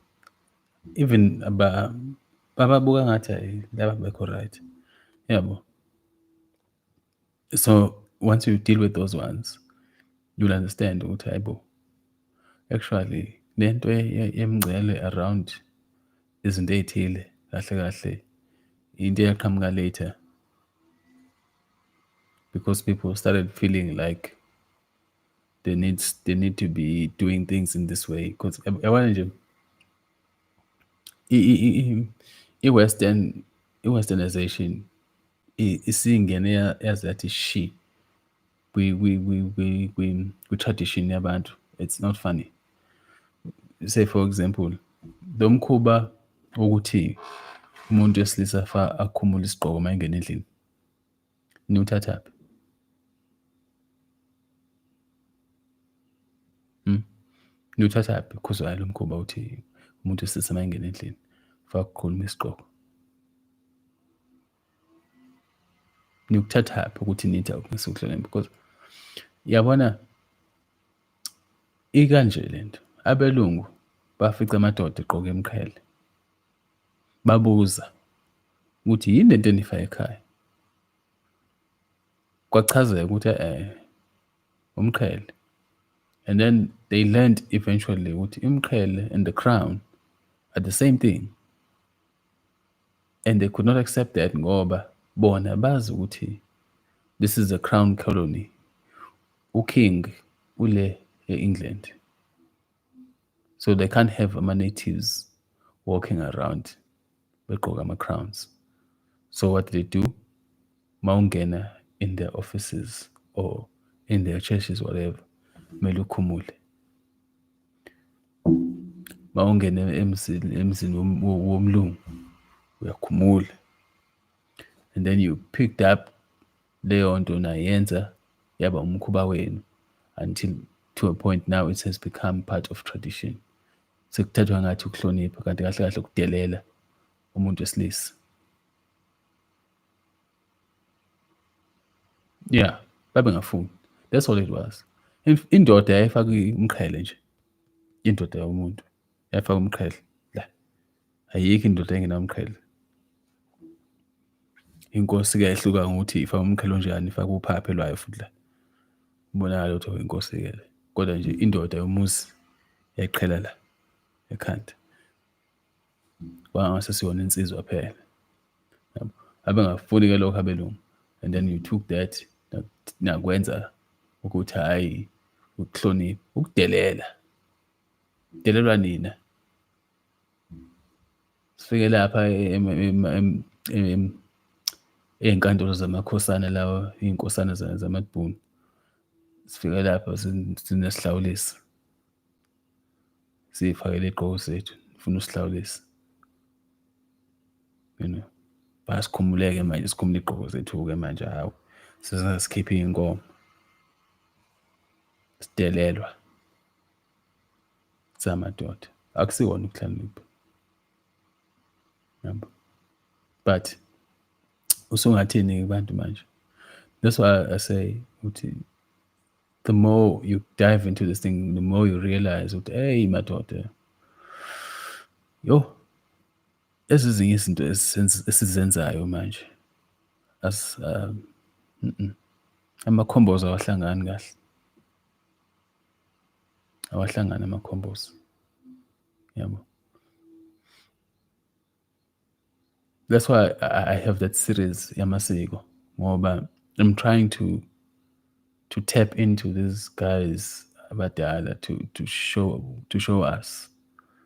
even bababuka ngathi hayi laba bekho right. Yabo. So once you deal with those ones, you'll understand ukuthi hayibo, actually lento yemingcele around izinto ey'thile kahle kahle into eyaqhamuka later, because people started feeling like they need to be doing things in this way, because yabona nje i-westernization isingene yaze yathi shi kwi-tradition yabantu. It's not funny. Say for example, lo mkhuba wokuthi umuntu wesilisa akhumule isigqoko uma engena endlini, niwuthathaphi? Niwuthathaphi Khuzwayo lo mkhuba uthi umuntu wesilisa uma engena endlini faka ukukhuluma isigqoko? Nikuthathaphi ukuthi nithi akusukuhlonipha? Because yabona ikanje lento, abelungu bafica amadoda egqoke emqhele, babuza ukuthi yini lento enifaka ekhaya. Kwachazeka ukuthi umqhele. And then they learned eventually ukuthi umqhele and the crown are the same thing, and they could not accept that ngoba bona bazi ukuthi this is a crown colony. Uking ule e-England, so they can't have ama-natives walking around begqoka ama-crowns. So what they do, maungena in their offices or in their churches, whatever, kumele ukhumule. Maungena emzini womlungu uyakhumula, and then you picked up leyo nto nayenza yaba umkhuba wenu until to a point now it has become part of tradition. Sekuthathwa ngathi ukuhlonipha, kanti kahle kahle kudelela umuntu wesilisa. Yeah, babengafuni. That's all it was. Indoda yayifaka umqhele nje. Indoda yomuntu yayifaka umqhele la. Ayikho indoda engena umqhele. Inkosi ke ihluka ngokuthi ifaka umqhele onjani, ifaka uphaphe lwayo futhi la. Ubonakala ukuthi inkosi ke le. Kodwa nje indoda yomuzi yayiqhela la ekhanda. Kwangase siyona insizwa phela. Abengafuni ke lokho abelungu. And then you took that nakwenza ukuthi hayi ukuhlonipha, ukudelela. Delelwa nina. Sifike lapha ey'nkantolo zamakhosana lawa, iy'nkosana zamaBhunu. sifike lapho sinesihlawulisi, siyifakele iy'gqoko zethu, funa usihlawulisa, you know. Bayasikhumuleke manje, sikhumule iy'gqoko zethu-ke manje, hawu, sikhiphe iy'nkomo, sidelelwa samadoda. Akusiwona ukuhlakanipha, yabo. But usungathini-ke kubantu manje? That's why I say ukuthi the more you dive into this thing, the more you realize ukuthi, hey madoda, yo, ezinye izinto esizenzayo manje as amakhombozi awahlangani kahle, awahlangani amakhombozi, yabo. That's why I have that series yamasiko, ngoba I'm trying to tap into these guys abadala to show us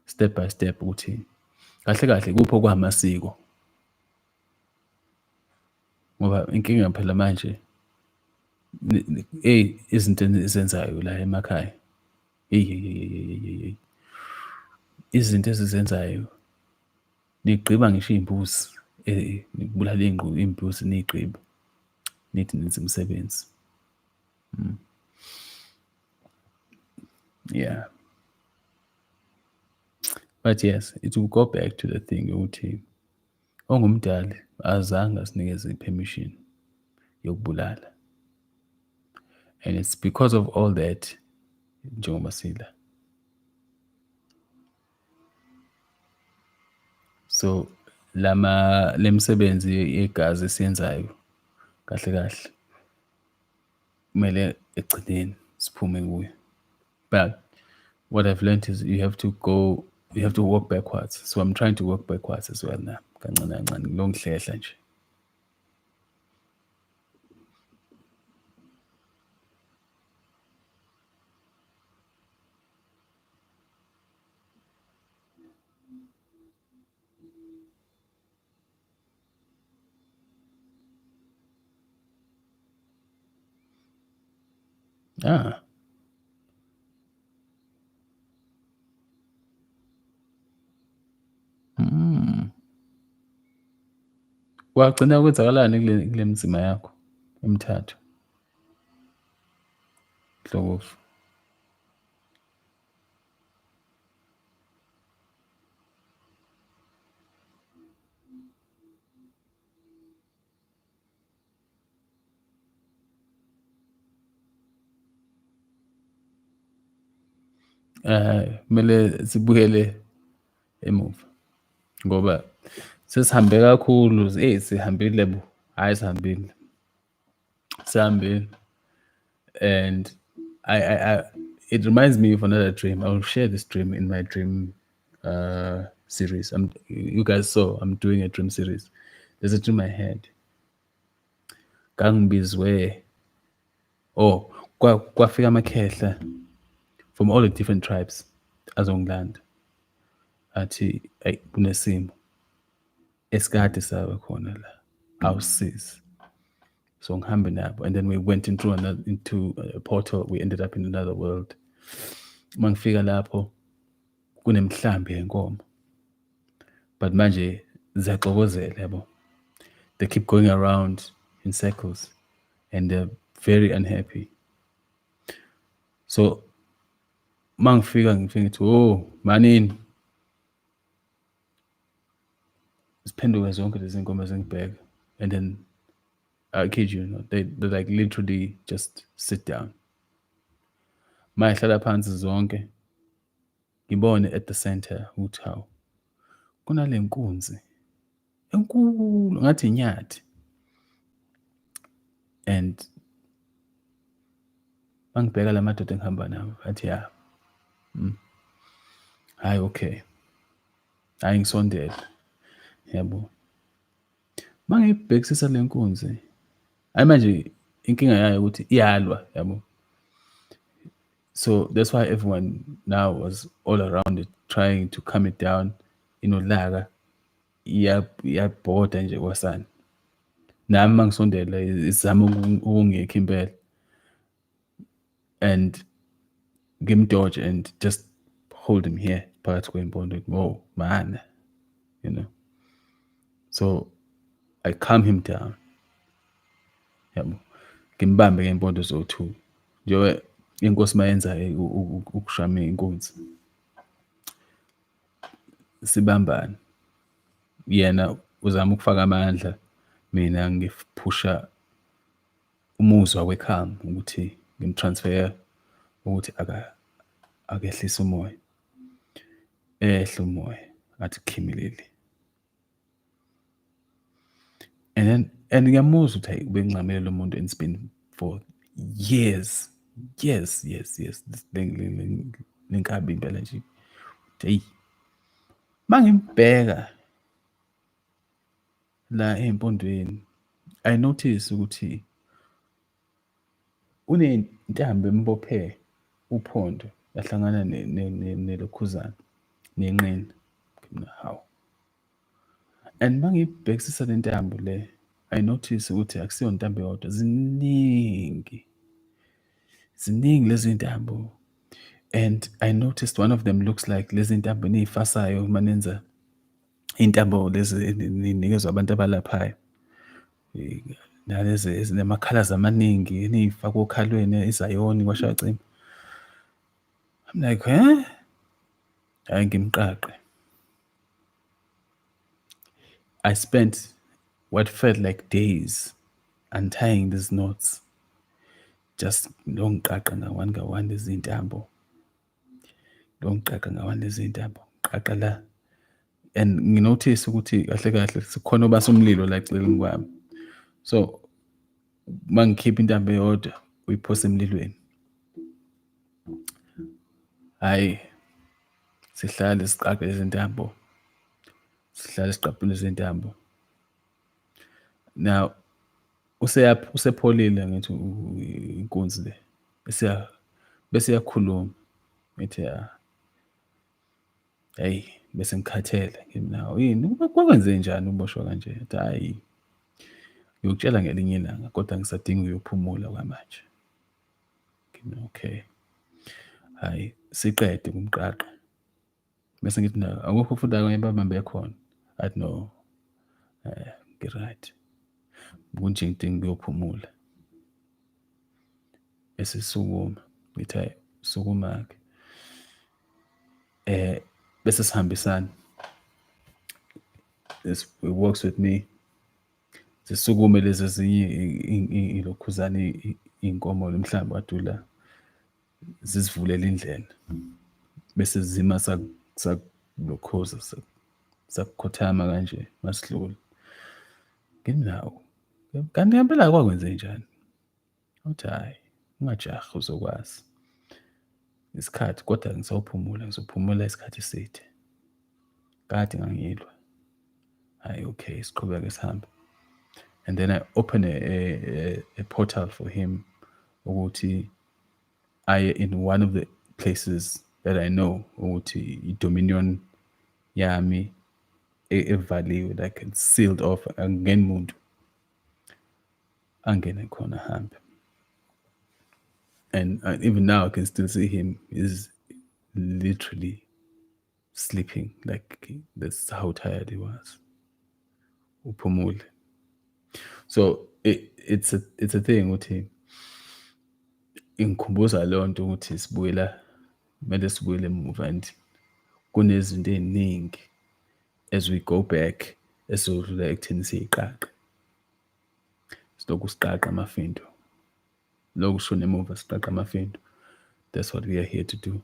step by step ukuthi kahle kahle kupho kwamasiko, ngoba inkinga phela manje izinto ezenzayo la emakhaya, izinto ezizenzayo nigqiba ngisho iy'mbuzi, nibulala iy'mbuzi niy'gqiba, nithi nenza umsebenzi. Yeah. But yes, it will go back to the thing ukuthi ongumdali azange asinikeze i-permission yokubulala. And it's because of all that njengoba sila. So lemsebenzi yegazi esiyenzayo kahle kahle kumele egcineni siphume kuyo. But what I've learned is you have to walk backwards. So I'm trying to walk backwards as well now. Kancane kancane ngilongihlehla nje. Wagcina kwenzakalani kule mzima yakho emithathu Dlovu? Kumele sibuyele emuva ngoba sesihambe kakhulu, sihambile bo, hayi sihambile, and I it reminds me of another dream. I will share this dream in my dream series. You guys saw I'm doing a dream series. There's a dream I had. Gangibizwe, kwafika amakhehla from all the different tribes azongilanda, athi ayi kunesimo esikade sabe khona la, awusizi, so ngihambe nabo. And then we went into a portal. We ended up in another world. Mangifika lapho kunemhlambi yenkomo, but manje ziyaxokozela yabo. They keep going around in circles and they're very unhappy. So mangifika ngithi manini, ziphenduke zonke lezi nkomo zingibheka, and then I kid you not, they like literally just sit down. Mayihlala phansi zonke, ngibone at the center ukuthi hawu kunale nkunzi enkulu ngathi inyathi, and mangibheka la madoda engihamba nawo athi hayi okay, hayi ngisondele, yabo. Mangibhekisisa le nkunzi, hayi manje inkinga yayo ukuthi iyalwa, yabo. So that's why everyone now was all around it trying to calm it down, inolaka iyabhoda nje kwasani. Nami mangisondela izama ukungekho impela, and ngimdodge and just hold him here phakathi kwempondo. Whoa, man, you know. So I calm him down. Yabo. Ngimbambe ngempondo zo-2. Njengoba inkosi mayenza ukushame inkunzi. Sibambane. Yena uzama ukufaka amandla, mina ngiphusha umuzwa we-calm ukuthi ngimtransfer ukuthi akehlise umoya. Ehle umoya athi khimilili. And ngiyamuzwa ukuthi hayi bengincamele lo muntu and it's been for years. Yes. Lenkabi impela nje. Hey. Mangimbheka la empondweni, I notice ukuthi unentambo embophe uphondo yahlangana nelokhuzana nenqina. Hawu. And mangibhekisisa le ntambo le, I notice ukuthi akusiyo ntambo yodwa, ziningi lezi ntambo. And I noticed one of them looks like lezi ntambo niyifasayo manenza intambo lezi nikezwe abantu abalaphayo. Nalezi ezinemakhalas amaningi eniyifaka okhalweni izayoni kwashacima. I'm like, huh? Hayi ngimqaqe. I spent what felt like days untying these knots. Just longiqaqa ngawan lezi ntambo. Longiqaqa ngawan lezi ntambo. Qaqa la. And nginotice ukuthi kahle sikhona obasa umlilo la eceleni kwami. So mangikhipha intambo eyodwa uyiphose emlilweni. Hayi sihlale siqaqe lezi ntambo. Sihlale siqaphile lezi ntambo. Now usepholile ngithi inkunzi le. Bese yakhuluma. Ngithi hey bese ngikhathele ngimnawo yini kwakwenze njani uboshwa kanje. Hayi ngiyokutshela ngelinye ilanga kodwa ngisadinga uyophumula kwamanje. Okay. Hayi siqede kumqaqa. Bese ngithi na akukho futhi akanye babambe khona. Athi no. Ngiright. Kunje ngidinga ukuyophumula. Esisukuma. Ngithi hayi sukuma-ke. Bese sihambisana. This works with me. Sisukume lezi ezinye ilokhuzana inkomo lemhlamba wadula zizivulela indlela. Bese zima sakulokhoza sakukhothama kanje masidlula. Nginawo. Kanti ngempela kwakwenze njani? Uthi hayi ungajahi uzokwazi. Isikhathi kodwa ngizophumula isikhathi eside. Kade ngangilwa. Hayi okay siqhubeke sihambe. And then I open a portal for him ukuthi aye in one of the places that I know ukuthi i-dominion yami evaliwe, like it's sealed off, angeni muntu angene khona hambe. And even now I can still see him. He's literally sleeping, like that's how tired he was. Uphumule. So it's a thing ukuthi ingikhumbuza leyo nto ukuthi kumele sibuyele emuva and kunezinto eziningi as we go back esizodlula ekutheni siyiqaqa. Siloku siqaqa amafindo. Loku shona emuva siqaqa amafindo. That's what we are here to do.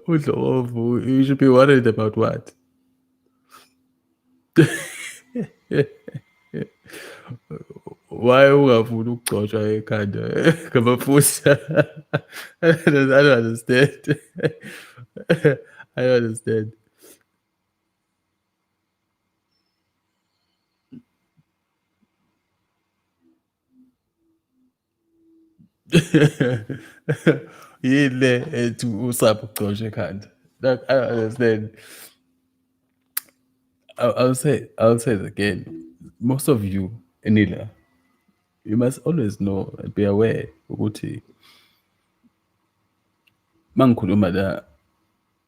Udlovu, you should be worried about what? Why ungafuni ukugcotshwa ekhanda ngamafutha? I don't understand. I don't understand. yini le ethi usapho ucoshe ekhanda. Like, I don't understand. I'll say it again. Most of you, Enila, you must always know and be aware ukuthi mangikhuluma la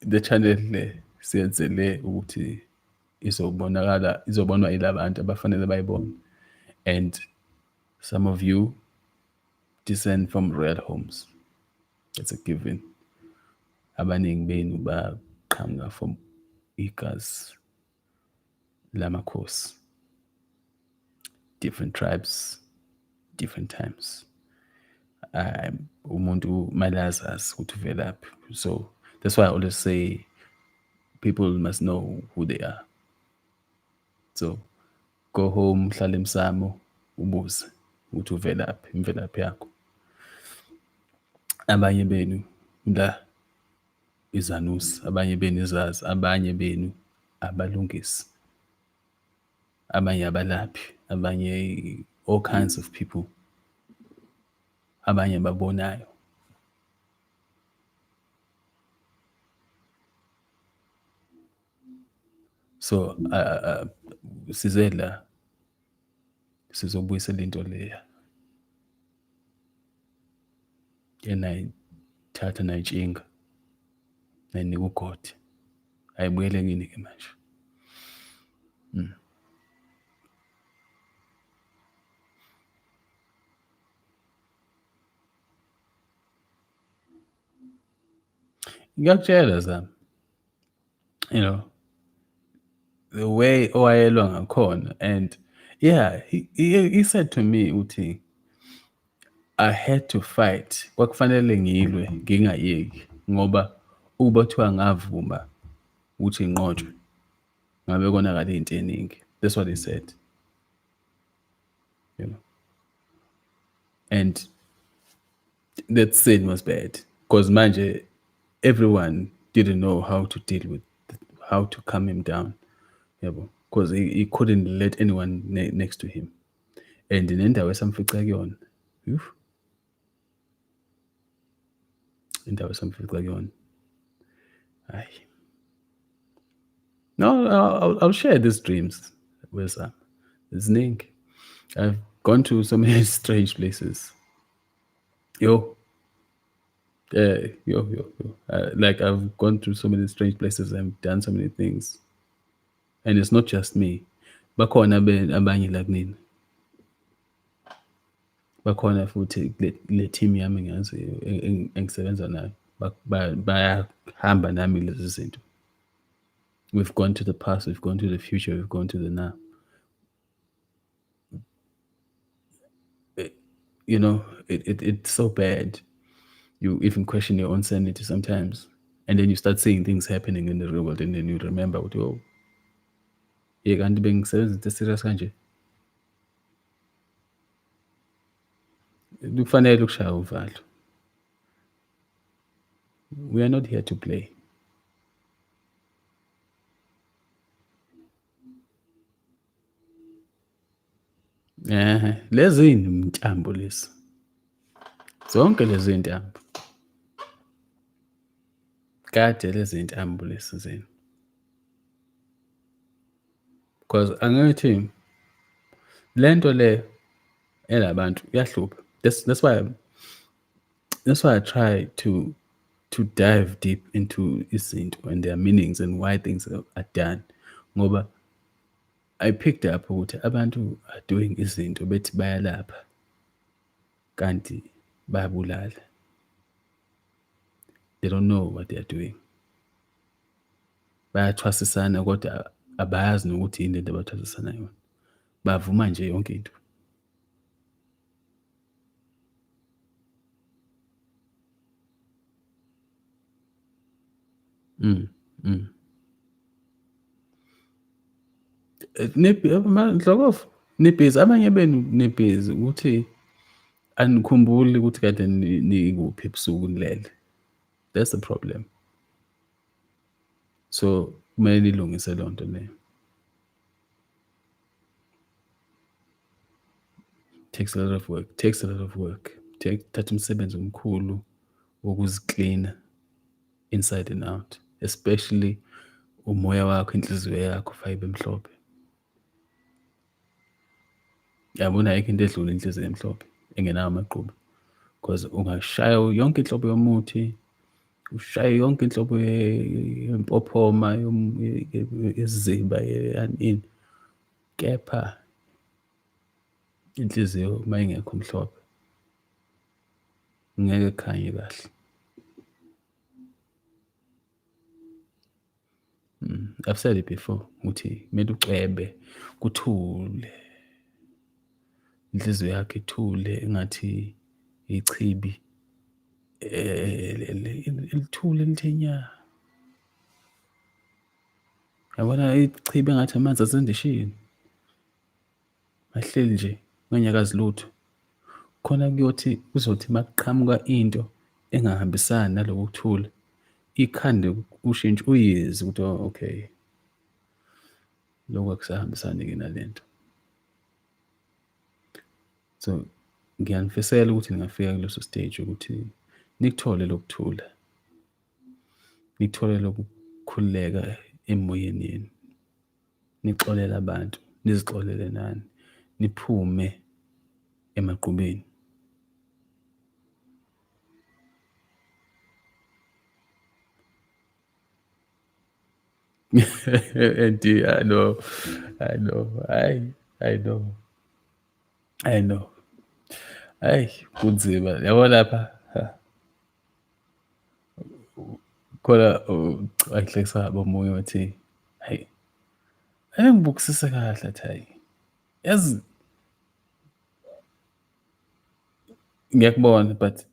the channel le siyenzele ukuthi izobonwa ilabantu abafanele bayibone, and some of you descend from royal homes. It's a given. Abaningi benu baqhamuka from igazi lamakhosi, different tribes, different times. Umuntu kumele azazi ukuthi uvelaphi. So that's why I always say people must know who they are. So go home, hlala emsamo, ubuze ukuthi uvelaphi, imvelaphi yakho. Abanye benu la izanusi, abanye benu izazi, abanye benu abalungisi, abanye abalaphi, abanye all kinds of people, abanye babonayo. So size la sizobuyisela into leya enayithatha nayitshinga nayinika ugodi, ayibuyele kini-ke manje. Ngiyakutshela Zami, you know, the way owayelwa ngakhona, and yeah, he said to me uthi I had to fight, kwakufanele ngilwe ngingayeki ngoba ukuba kuthiwa ngavuma ukuthi ngiqotshwe ngabe konakala into eningi. That's what he said, you know. And that scene was bad because manje everyone didn't know how to deal with, how to calm him down, because he couldn't let anyone next to him. And nendawo esamfica kuyona, indawo esamfica kuyona, hayi. No, I'll share these dreams with ziningi. I've gone to so many strange places. Yo, yo. Like I've gone to so many strange places and done so many things, and it's not just me. Bakhona abanye la kunina. Bakhona futhi le team yami engiyaziyo engisebenza nayo. Bayahamba nami lezi zinto. We've gone to the past, we've gone to the future, we've gone to the now. You know, it's so bad. You even question your own sanity sometimes. And then you start seeing things happening in the real world, and then you remember, oh, yeah, kanti bengisebenza into serious kanje. Kufanele ukushaya uvalo. We are not here to play. Lezi intambo lezi. Zonke lezi intambo. Kade lezi intambo lezi zini. Because angithi lento le elabantu yahlupha. That's why I try to dive deep into izinto and their meanings and why things are done. Ngoba I picked up ukuthi abantu are doing izinto bethi bayalapha kanti bayabulala. They don't know what they are doing. Bayathwasisana kodwa abayazi nokuthi yini lento abathwasisana yona. Bavuma nje yonke into. Ndlokofu nibhizi, abanye benu nibhizi ukuthi anikhumbuli ukuthi kade nikuphi ebusuku nilele. That's the problem. So kumele nilungise leyo nto leyo. Takes a lot of work. thatha umsebenzi omkhulu wokuziklina inside and out, especially umoya wakho, inhliziyo yakho fayibe mhlophe. Yabona ayikho into edlula inhliziyo emhlophe engenawo amagqubu, because ungashaya yonke inhlobo yomuthi, ushaye yonke inhlobo yempophoma, yesiziba, yani, kepha inhliziyo uma ingekho mhlophe ngeke kukhanye kahle. I've said it before ukuthi kumele ucwebe, kuthule, inhliziyo yakho ithule engathi ichibi elithule lithe nya. Yabona ichibi engathi amanzi asendishini, ahleli nje unganyakazi lutho. Khona kuzothi makuqhamuka into engahambisani naloku kuthula, ikhande ushintshe uyizwe ukuthi okay, lokhu akusahambisani-ke nalento. So ngiyanifisela ukuthi ningafika kuleso stage ukuthi nikuthole lokuthula, nikuthole lokukhululeka emoyeni yenu, nixolele abantu, nizixolele nani, niphume emagqubeni. And I know, I know. Hayi kunzima yabo lapha khona ayihlekisa bomoya wathi hayi angibukisise kahle athi hayi yazi ngiyakubona but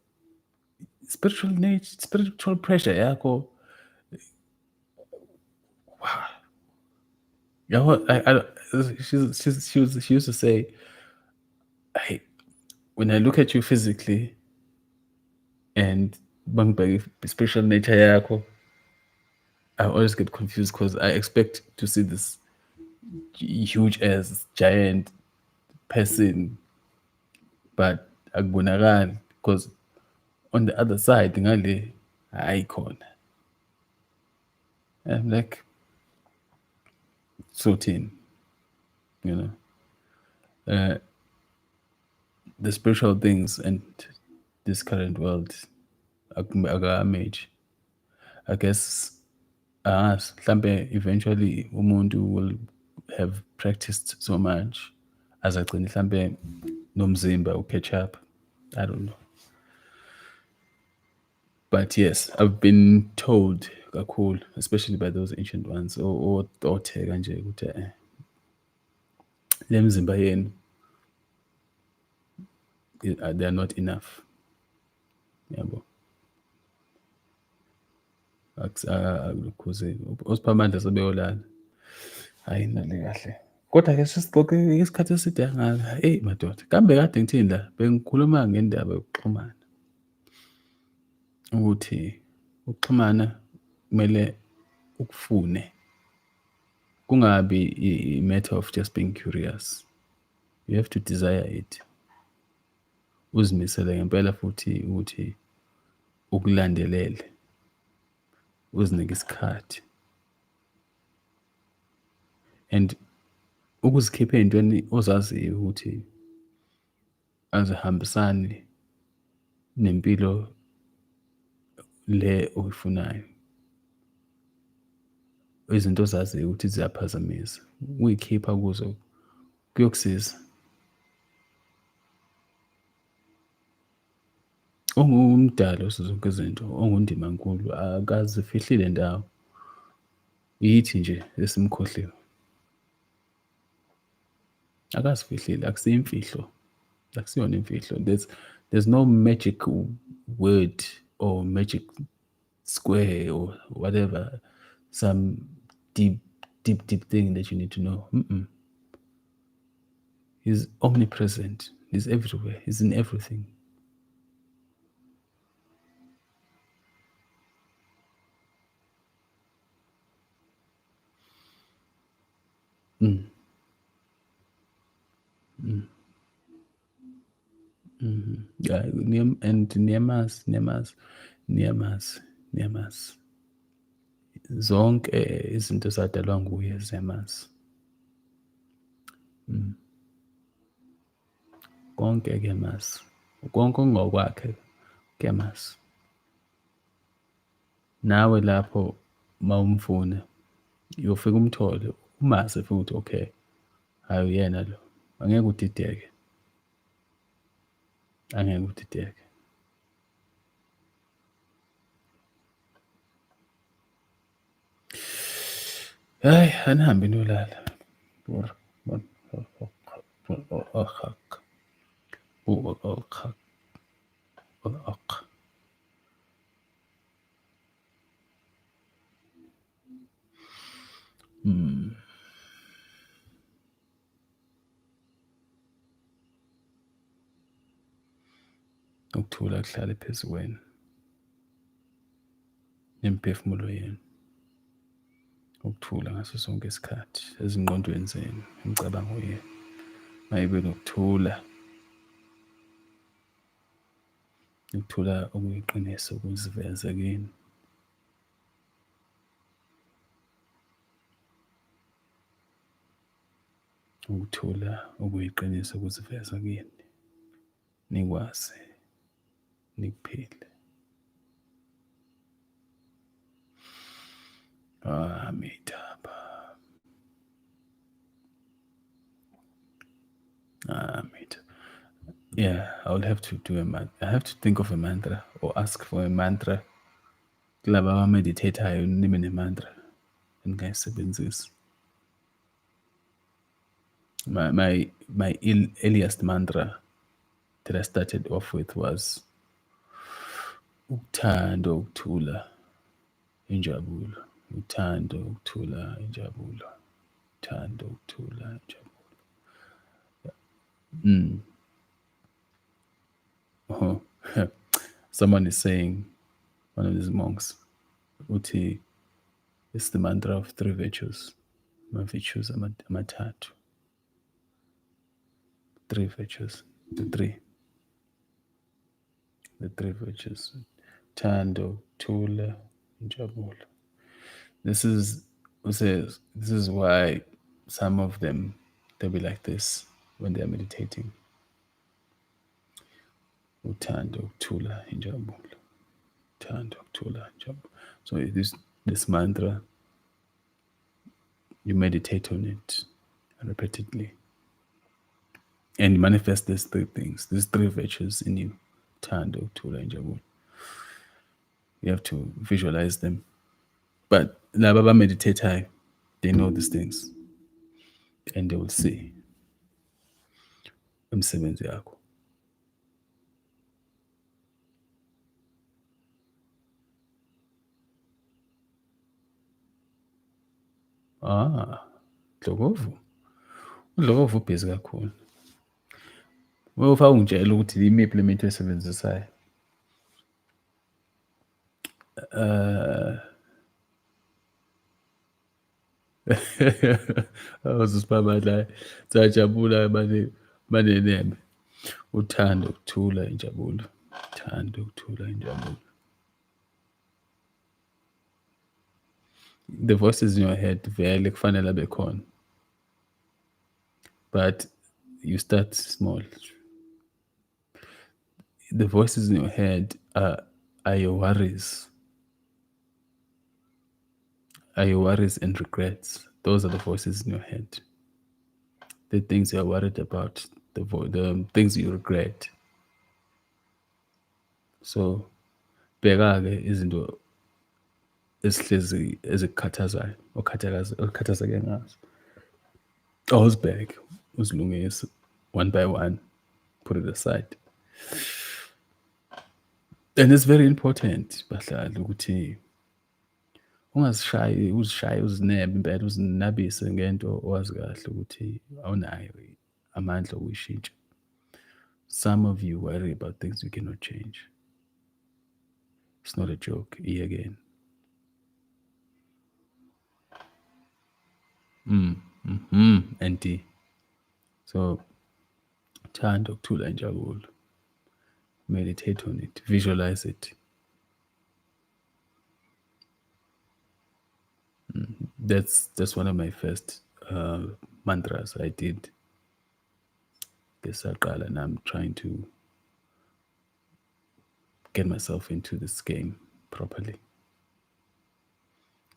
spiritual pressure yakho yabo she used to say, hey, when I look at you physically and bangibheke spiritual nature yakho, I always get confused because I expect to see this huge as giant person, but akubonakali because on the other side ngale icon. I'm like, so thin, the spiritual things and this current world akamage. I guess mhlambe eventually umuntu will have practiced so much as agcine mhlambe nomzimba catch up. I don't know. But yes, I've been told kakhulu, especially by those ancient ones, or kanje ukuthi le mzimba yenu they are not enough. Yabo. Akuze osiphamandla sebeyolala. Hayi nale kahle. Kodwa ke sesigoke isikhathi eside ngaka. Hey madoda, kambe kade ngithini la? Bengikhuluma ngendaba yokuxhumana. Ukuthi ukuxhumana kumele ukufune. Kungabi a matter of just being curious. You have to desire it. Uzimisele ngempela futhi ukuthi ukulandelele. Uzinike isikhathi. And ukuzikhipha ey'ntweni ozaziyo ukuthi azihambisani nempilo le oyifunayo. Izinto ozaziyo ukuthi ziyaphazamisa. Uyikhipha kuzo kuyokusiza. Ungumdali osizonke izinto, ongundimankulu, akazifihlile ndawo. Yithi nje esimkhohliwe. Akazifihlile, akusiyimfihlo. Akusiyona imfihlo. There's no magic word or magic square or whatever, some deep thing that you need to know. He's omnipresent. He's everywhere. He's in everything. Yeah, and niyamazi zonke izinto zadalwa nguye ziyamazi. Konke kuyamazi, konke okungokwakhe kuyamazi. Nawe lapho mawumfuna uyofika umthole, umazi futhi ukuthi okay, hayi uyena lo, angeke udideke, angeke udideke. Hhayi, anihambe niyolala. Ukuthula kuhlale phezu kwenu nemiphefumulo yenu. Ukuthula ngaso sonke isikhathi ezingqondweni zenu, imicabango yenu mayibe nokuthula, ukuthula okuyiqiniso ukuziveza kini. Ukuthula okuyiqiniso ukuziveza kini, nikwazi nikuphile. Amithaba, amithaba. Yeah, I will have to do a mantra. I have to think of a mantra or ask for a mantra. Kulaba abameditatayo nibe ne-mantra engingayisebenzisi. My earliest mantra that I started off with was uthando, ukuthula, injabulo. Uthando, ukuthula, injabulo. Uthando, ukuthula, injabulo. Oh, someone is saying, one of these monks, uthi, it's the mantra of three virtues. My virtues amathathu. Three virtues. The three virtues. Thando, thula, injabulo. This is why some of them, they'll be like this when they're meditating. Uthando, thula, injabulo. Thando, thula, injabulo. So this mantra, you meditate on it repeatedly. And manifest these three things, these three virtues in you. Thando, thula, injabulo. You have to visualize them. But laba abameditatayo, they know these things. And they will see imisebenzi yakho. Dlokovu. UDlokovu ubhizi kakhulu. Ufake ungitshela ukuthi imiphi le mithi oyisebenzisayo. Awuzusibabalayo. Sajabula banenembe. Uthando, ukuthula, injabulo. Uthando, ukuthula, injabulo. The voices in your head vele kufanele abe khona. But you start small. The voices in your head are your worries. Are your worries and regrets. Those are the voices in your head. The things you're worried about, the things you regret. So, bheka-ke izinto esihlezi ezikukhathazayo, okhathazeke ngazo. Awuzibheke, uzilungise one by one, put it aside. And it's very important, bahlali, ukuthi uzishaye uzinebe impela, uzinabise ngento owazi kahle ukuthi awunayo amandla okuyishintsha. Some of you worry about things you cannot change. It's not a joke, again. And D. So, thando, ukuthula, injabulo. meditate on it, visualize it. That's one of my first mantras I did. Gesaqala, and I'm trying to get myself into this game properly.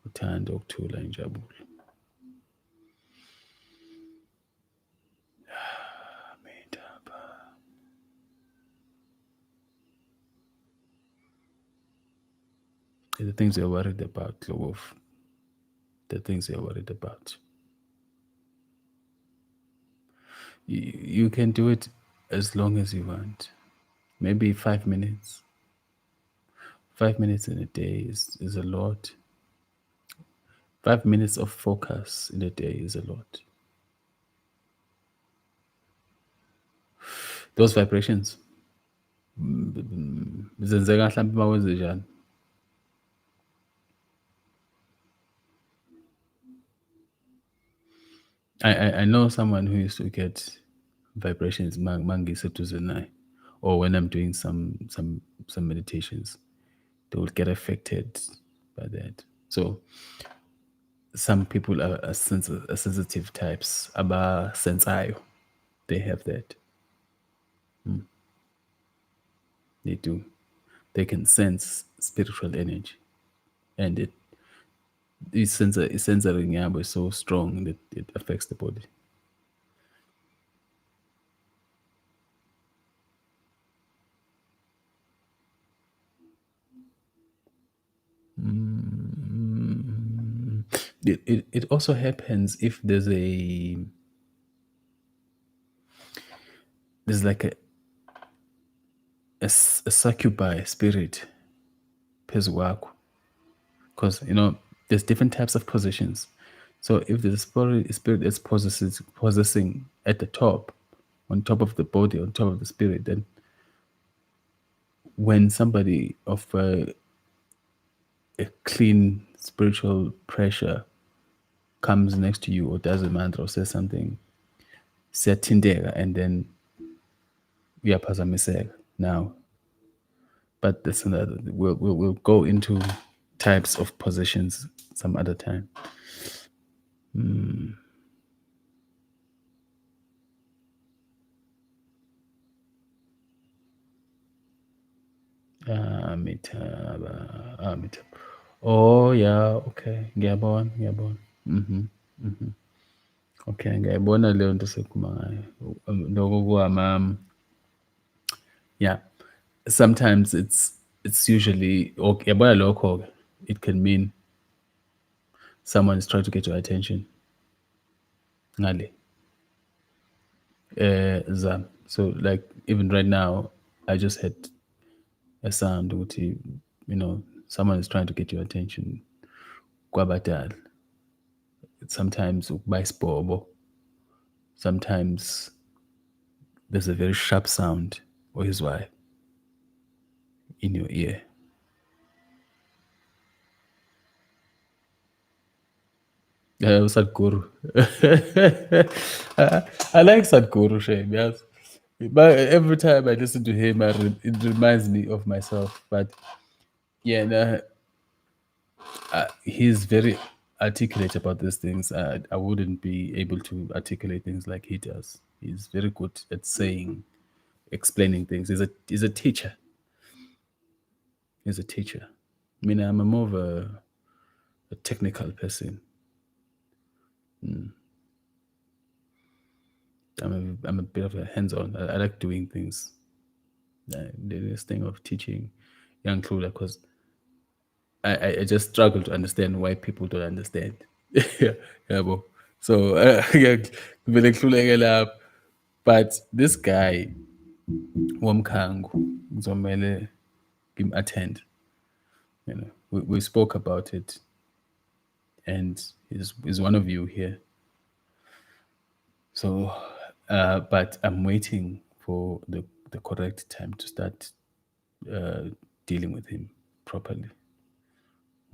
Uthando, ukuthula, injabulo. The things you're worried about, Wolf. The things you're worried about. You can do it as long as you want. Maybe 5 minutes. 5 minutes in a day is a lot. 5 minutes of focus in a day is a lot. Those vibrations. Zenzeka mhlambe uma wenze njani? I know someone who used to get vibrations mangiseduze naye, or when I'm doing some meditations, they will get affected by that. So some people are sensitive types. Aba sensayo, they have that. They do. They can sense spiritual energy, and sensoring yabo is so strong that it affects the body. It also happens if there's like a succubi spirit phezu kwakho, because there's different types of positions. So if there's a spirit that's possessing at the top, on top of the body, on top of the spirit, then when somebody of a clean spiritual pressure comes next to you or does a mantra or says something, siyathintheka, and then uyaphazamiseka now. But that's another. We'll go into types of positions some other time. Mithaba. Oh yeah, okay. Ngiyabona. Okay, ngiyayibona leyo nto sekhuluma ngayo. Lokho yeah. Sometimes it's usually okay. Yabona lokho, it can mean someone is trying to get your attention. Ngale. Zam. So like even right now, I just had a sound which someone is trying to get your attention. Kwabadala. Sometimes by spobo. Sometimes there's a very sharp sound or his wife in your ear. Sadhguru. I like Sadhguru, Shem, yes. But every time I listen to him, it reminds me of myself. But yeah, no, he's very articulate about these things. I wouldn't be able to articulate things like he does. He's very good at explaining things. He's a teacher. He's a teacher. I mean, I'm more of a technical person. I'm a bit of a hands-on. I like doing things. This thing of teaching young Klula, because I just struggle to understand why people don't understand. Yeah, bo. So yeah, vele kuhluleke lapho. But this guy womkhango ngizomele attend. We spoke about it, and he's one of you here. So, but I'm waiting for the correct time to start dealing with him properly.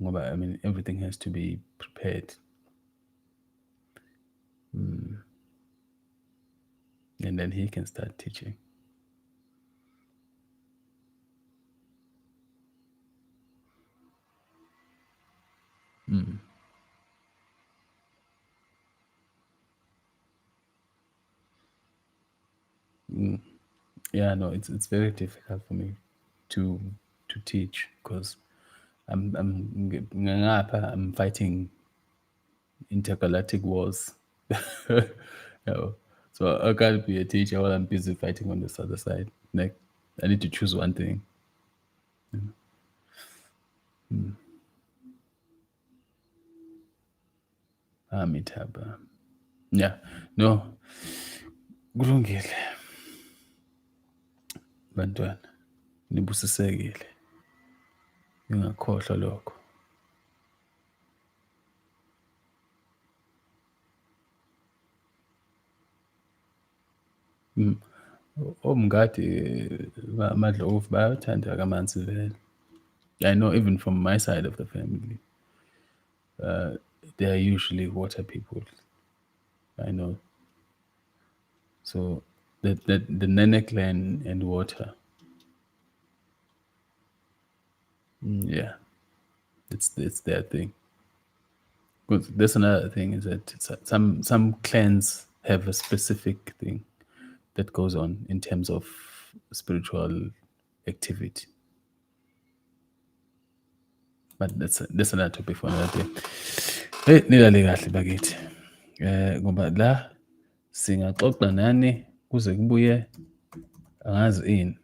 I mean, everything has to be prepared. And then he can start teaching. Yeah, no, it's very difficult for me to teach because I'm fighting intergalactic wars. You know, so I can't be a teacher while I'm busy fighting on this other side. Like I need to choose one thing. Amithaba. Yeah, no, kulungile bantwana, nibusisekile, ningakhohlwa lokho. Omngadi amadlovu bayathanda amanzi vele. I know even from my side of the family, they are usually water people. I know. So the Nene clan and water, yeah, it's their thing. Because there's another thing is that some clans have a specific thing that goes on in terms of spiritual activity. But that's another topic for another day. Hey, nilale kahle bakithi. Ngoba la singaxoxa nani kuze kubuye angazi ini.